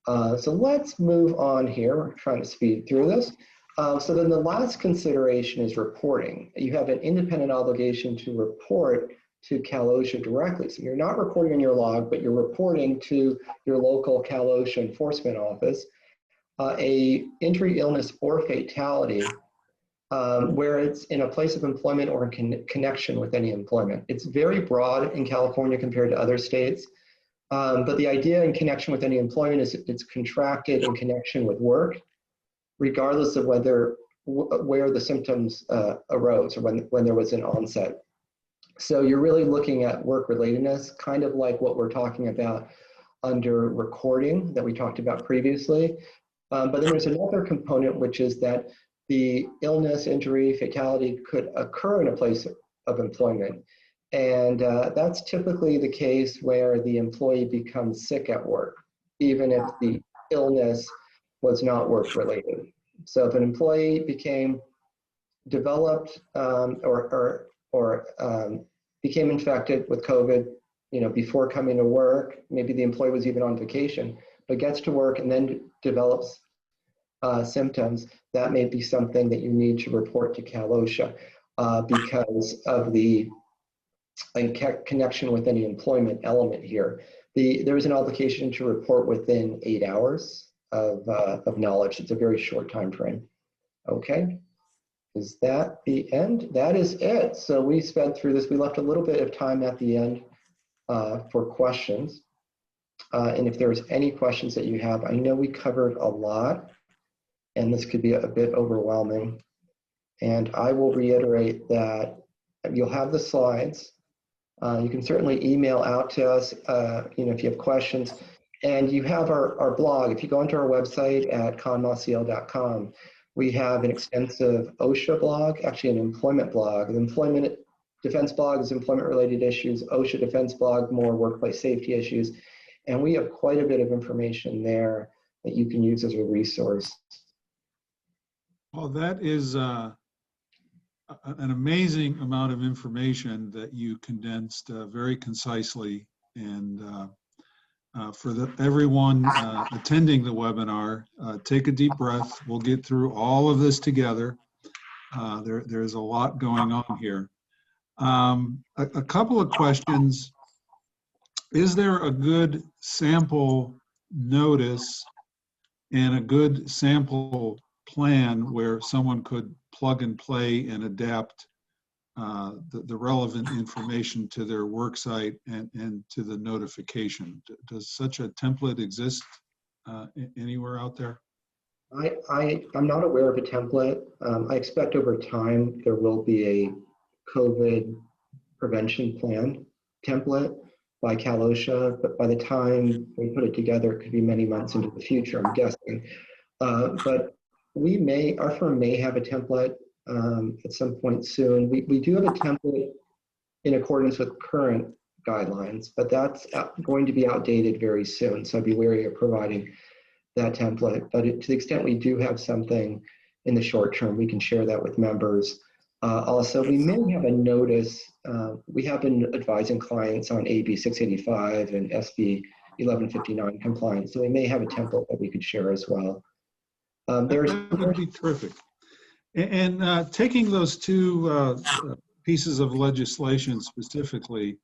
So let's move on here. We're trying to speed through this. So then the last consideration is reporting. You have an independent obligation to report to Cal OSHA directly. So you're not recording in your log, but you're reporting to your local Cal OSHA enforcement office a injury, illness, or fatality where it's in a place of employment or in connection with any employment. It's very broad in California compared to other states, but the idea in connection with any employment is it's contracted in connection with work, regardless of where the symptoms arose or when there was an onset. So you're really looking at work-relatedness, kind of like what we're talking about under recording that we talked about previously. But then there's another component, which is that the illness, injury, fatality could occur in a place of employment. And that's typically the case where the employee becomes sick at work, even if the illness was not work-related. So if an employee became developed became infected with COVID, before coming to work, maybe the employee was even on vacation, but gets to work and then develops symptoms, that may be something that you need to report to Cal OSHA because of the connection with any employment element here. There is an obligation to report within 8 hours of knowledge. It's a very short time frame. Okay, is that the end? That is it. So we sped through this. We left a little bit of time at the end for questions. And if there's any questions that you have, I know we covered a lot, and this could be a bit overwhelming. And I will reiterate that you'll have the slides. You can certainly email out to us, if you have questions. And you have our blog. If you go onto our website at connmaciel.com, we have an extensive OSHA blog, actually an employment blog. The employment defense blog is employment-related issues. OSHA defense blog, more workplace safety issues. And we have quite a bit of information there that you can use as a resource. Well, that is an amazing amount of information that you condensed very concisely. And for everyone attending the webinar, take a deep breath. We'll get through all of this together. There's a lot going on here. A couple of questions. Is there a good sample notice and a good sample plan where someone could plug and play and adapt the relevant information to their work site and to the notification? Does such a template exist anywhere out there? I'm not aware of a template. I expect over time there will be a COVID prevention plan template by Cal OSHA, but by the time we put it together, it could be many months into the future, I'm guessing. But our firm may have a template at some point soon. We do have a template in accordance with current guidelines, but that's going to be outdated very soon. So I'd be wary of providing that template. But to the extent we do have something in the short term, we can share that with members. Also, we may have a notice. We have been advising clients on AB 685 and SB 1159 compliance, so we may have a template that we could share as well. That would be terrific. And taking those two pieces of legislation specifically,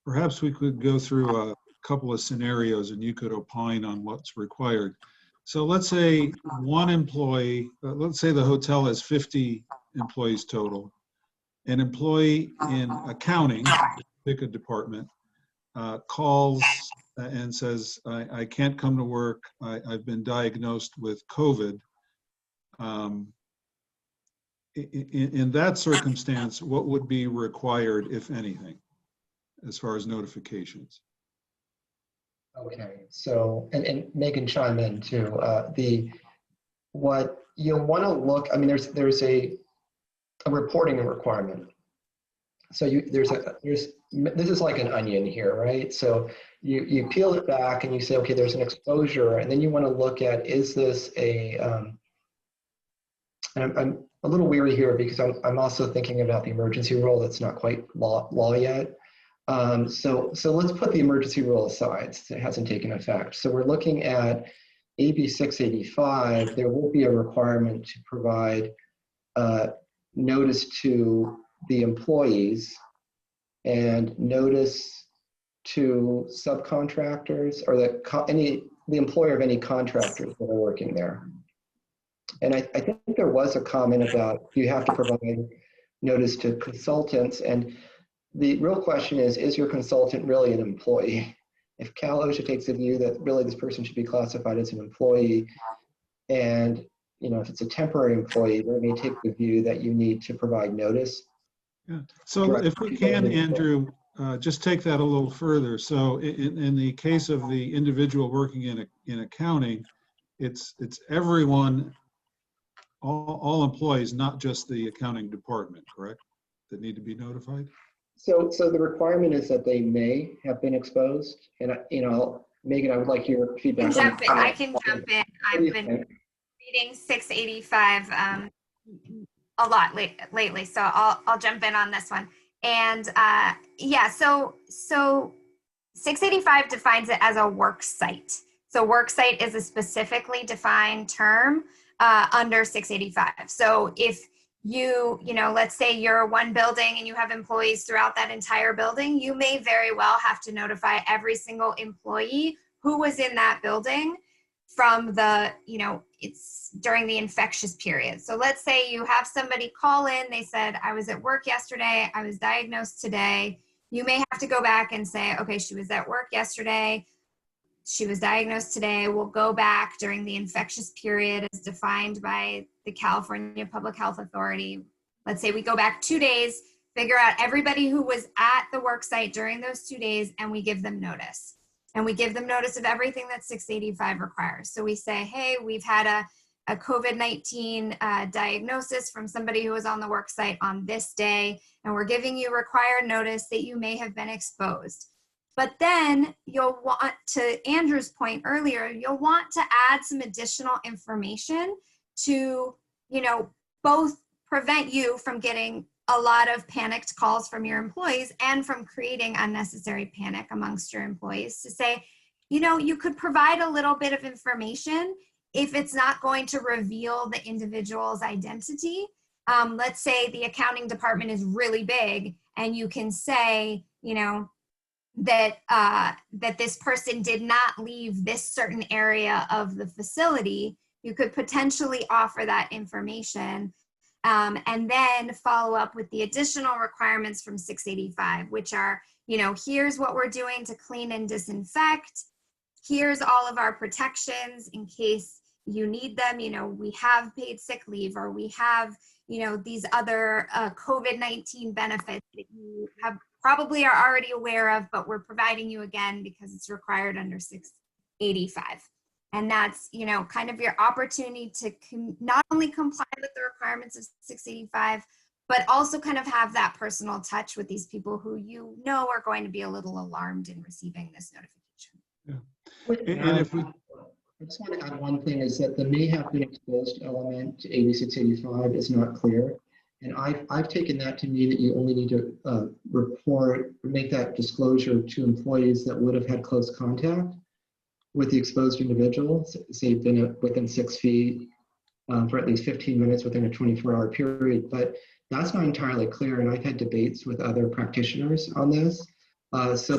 perhaps we could go through a couple of scenarios and you could opine on what's required. So let's say one employee, let's say the hotel has 50 employees total. An employee in accounting, pick a department, calls and says, I can't come to work. I've been diagnosed with COVID. In that circumstance, what would be required, if anything, as far as notifications? Okay, so, and Megan chime in too. What you'll want to look, I mean, there's a reporting requirement. So this is like an onion here, right? So you peel it back and you say, okay, there's an exposure, and then you want to look at, is this and I'm a little weary here because I'm also thinking about the emergency rule that's not quite law yet. So let's put the emergency rule aside. It hasn't taken effect. So we're looking at AB 685. There will be a requirement to provide notice to the employees and notice to subcontractors or the employer of any contractors that are working there. And I think there was a comment about you have to provide notice to consultants, and the real question is your consultant really an employee? If Cal OSHA takes the view that really this person should be classified as an employee, and if it's a temporary employee, they may take the view that you need to provide notice. Yeah. So if we can, Andrew, just take that a little further. So in the case of the individual working in accounting, it's everyone, all employees, not just the accounting department, correct? That need to be notified? So the requirement is that they may have been exposed, and Megan, I would like your feedback. I can jump in. I've been reading 685. a lot lately, so I'll jump in on this one. And yeah, so 685 defines it as a work site. So work site is a specifically defined term under 685. So if you know, let's say you're one building and you have employees throughout that entire building, you may very well have to notify every single employee who was in that building from the, you know, it's during the infectious period. So let's say you have somebody call in, they said, I was at work yesterday, I was diagnosed today. You may have to go back and say, okay, she was at work yesterday, she was diagnosed today. We'll go back during the infectious period as defined by the California Public Health Authority. Let's say we go back 2 days, figure out everybody who was at the work site during those 2 days, and we give them notice. And we give them notice of everything that 685 requires. So we say, hey, we've had a COVID-19 diagnosis from somebody who was on the work site on this day, and we're giving you required notice that you may have been exposed. But then you'll want, to Andrew's point earlier, you'll want to add some additional information to, you know, both prevent you from getting a lot of panicked calls from your employees and from creating unnecessary panic amongst your employees, to say, you know, you could provide a little bit of information if it's not going to reveal the individual's identity. Let's say the accounting department is really big and you can say, you know, that that this person did not leave this certain area of the facility. You could potentially offer that information and then follow up with the additional requirements from 685, which are, you know, here's what we're doing to clean and disinfect. Here's all of our protections in case you need them. You know, we have paid sick leave, or we have, you know, these other COVID-19 benefits that you have probably are already aware of, but we're providing you again because it's required under 685. And that's, you know, kind of your opportunity to not only comply with the requirements of 685, but also kind of have that personal touch with these people who you know are going to be a little alarmed in receiving this notification. Yeah. And if we, I just want to add one thing, is that the may have been exposed element to AB 685 is not clear. And I've taken that to mean that you only need to make that disclosure to employees that would have had close contact with the exposed individual, say been within 6 feet for at least 15 minutes within a 24-hour period. But that's not entirely clear, and I've had debates with other practitioners on this. So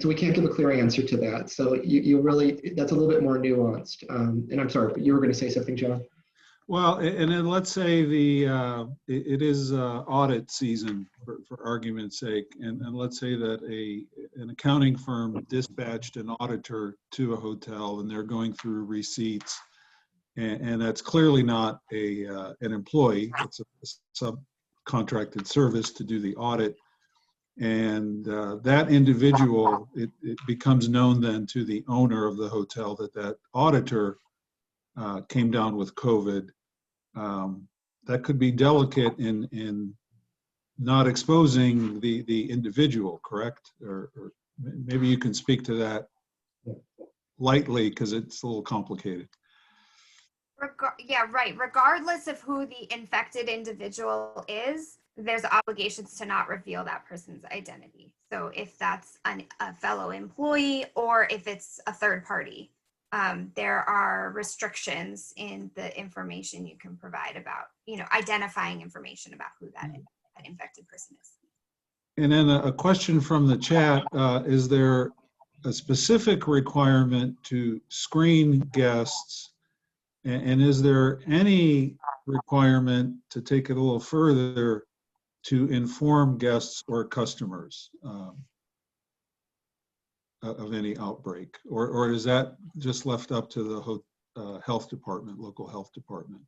we can't give a clear answer to that. So you really, that's a little bit more nuanced. And I'm sorry, but you were going to say something, John? well, and then let's say it is audit season, for argument's sake, and let's say that an accounting firm dispatched an auditor to a hotel, and they're going through receipts, and that's clearly not an employee. It's a subcontracted service to do the audit, and that individual, it becomes known then to the owner of the hotel that auditor came down with COVID. That could be delicate in not exposing the individual, correct? Or maybe you can speak to that lightly, because it's a little complicated. Yeah, right. Regardless of who the infected individual is, there's obligations to not reveal that person's identity. So if that's a fellow employee or if it's a third party, there are restrictions in the information you can provide about, you know, identifying information about who that infected person is. And then a question from the chat, is there a specific requirement to screen guests? And is there any requirement, to take it a little further, to inform guests or customers of any outbreak? Or is that just left up to the health department, local health department?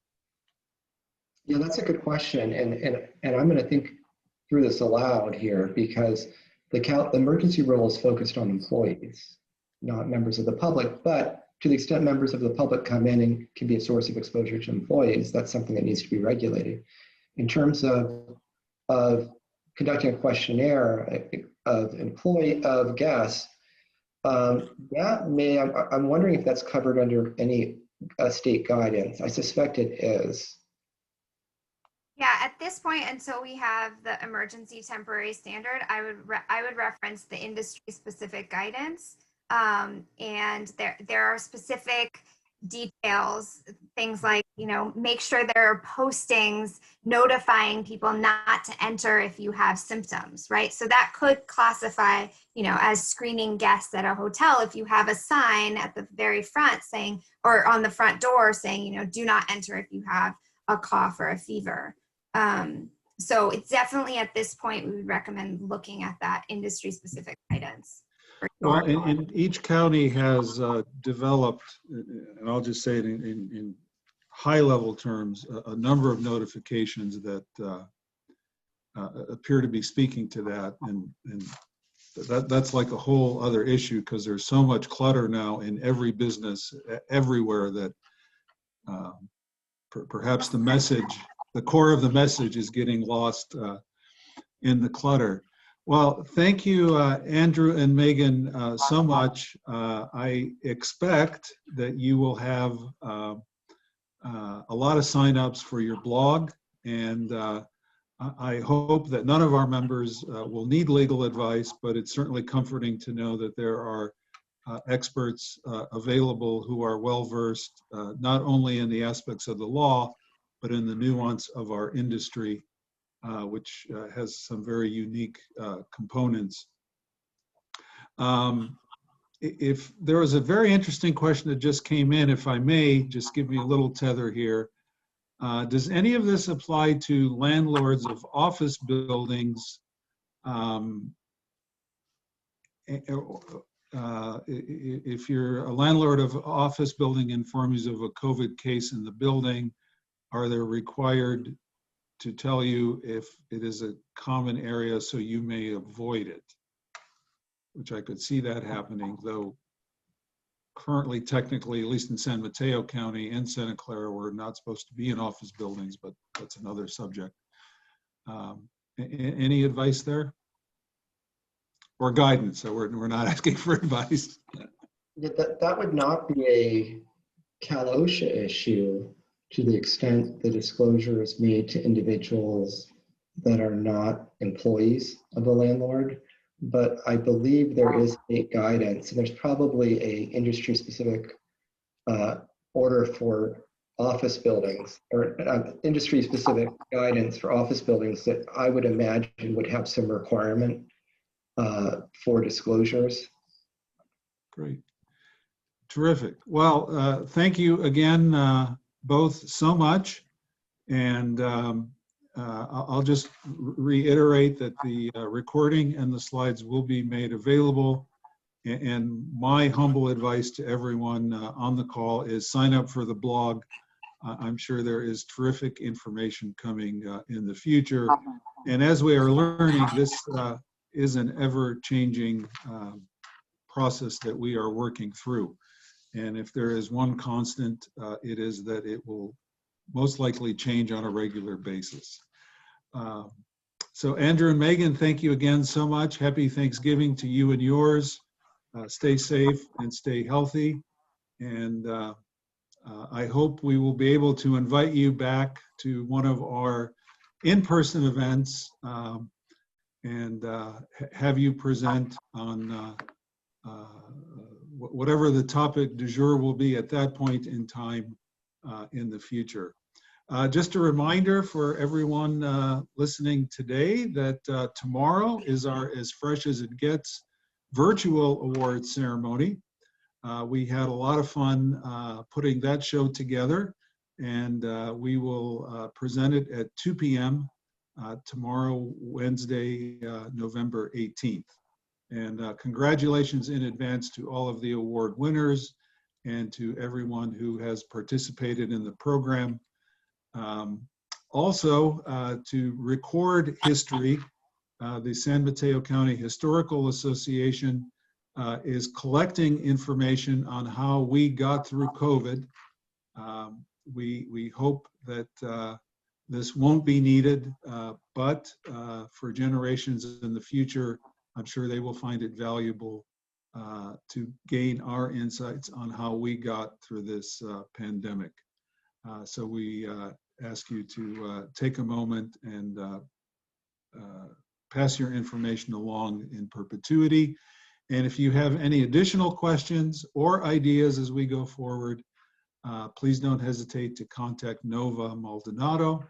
Yeah, that's a good question. And I'm going to think through this aloud here, because the emergency rule is focused on employees, not members of the public. But to the extent members of the public come in and can be a source of exposure to employees, that's something that needs to be regulated. In terms of conducting a questionnaire of guests, I'm wondering if that's covered under any state guidance. I suspect it is. Yeah, at this point, until we have the emergency temporary standard, I would reference the industry specific guidance. And there are specific details, things like, make sure there are postings notifying people not to enter if you have symptoms, right? So that could classify, as screening guests at a hotel if you have a sign at the very front saying, or on the front door saying, do not enter if you have a cough or a fever. So it's definitely at this point, we would recommend looking at that industry specific guidance. Well, and each county has developed, and I'll just say it in high level terms, a number of notifications that appear to be speaking to that. And that's like a whole other issue, because there's so much clutter now in every business everywhere that perhaps the core of the message is getting lost in the clutter. Well, thank you, Andrew and Megan, so much. I expect that you will have a lot of signups for your blog, and I hope that none of our members will need legal advice, but it's certainly comforting to know that there are experts available who are well-versed, not only in the aspects of the law, but in the nuance of our industry, which has some very unique components. If there was a very interesting question that just came in, if I may, just give me a little tether here. Does any of this apply to landlords of office buildings? If you're a landlord of office building informs you of a COVID case in the building, are they required to tell you if it is a common area so you may avoid it? Which I could see that happening, though currently, technically, at least in San Mateo County and Santa Clara, we're not supposed to be in office buildings, but that's another subject. Any advice there? Or guidance, so we're not asking for advice. Yeah, that would not be a Cal OSHA issue to the extent the disclosure is made to individuals that are not employees of the landlord. But I believe there is state guidance, and there's probably a industry-specific order for office buildings, or industry-specific guidance for office buildings that I would imagine would have some requirement for disclosures. Great. Terrific. Well, thank you again, both, so much. And I'll just reiterate that the recording and the slides will be made available. And my humble advice to everyone on the call is sign up for the blog. I'm sure there is terrific information coming in the future. And as we are learning, this is an ever-changing process that we are working through. And if there is one constant, it is that it will most likely change on a regular basis. So Andrew and Megan, thank you again so much. Happy Thanksgiving to you and yours. Stay safe and stay healthy. And I hope we will be able to invite you back to one of our in-person events and have you present on whatever the topic du jour will be at that point in time in the future. Just a reminder for everyone listening today that tomorrow is our As Fresh as It Gets virtual awards ceremony. We had a lot of fun putting that show together, and we will present it at 2 p.m. Tomorrow, Wednesday, November 18th. And congratulations in advance to all of the award winners and to everyone who has participated in the program. Also, to record history, the San Mateo County Historical Association is collecting information on how we got through COVID. We hope that this won't be needed, but for generations in the future, I'm sure they will find it valuable to gain our insights on how we got through this pandemic. So we ask you to take a moment and pass your information along in perpetuity. And if you have any additional questions or ideas as we go forward, please don't hesitate to contact Nova Maldonado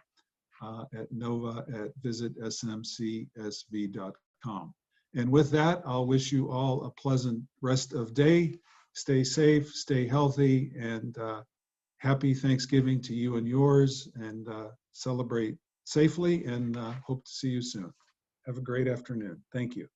at nova@visitsmcsv.com. And with that, I'll wish you all a pleasant rest of day. Stay safe, stay healthy, and happy Thanksgiving to you and yours, and celebrate safely, and hope to see you soon. Have a great afternoon. Thank you.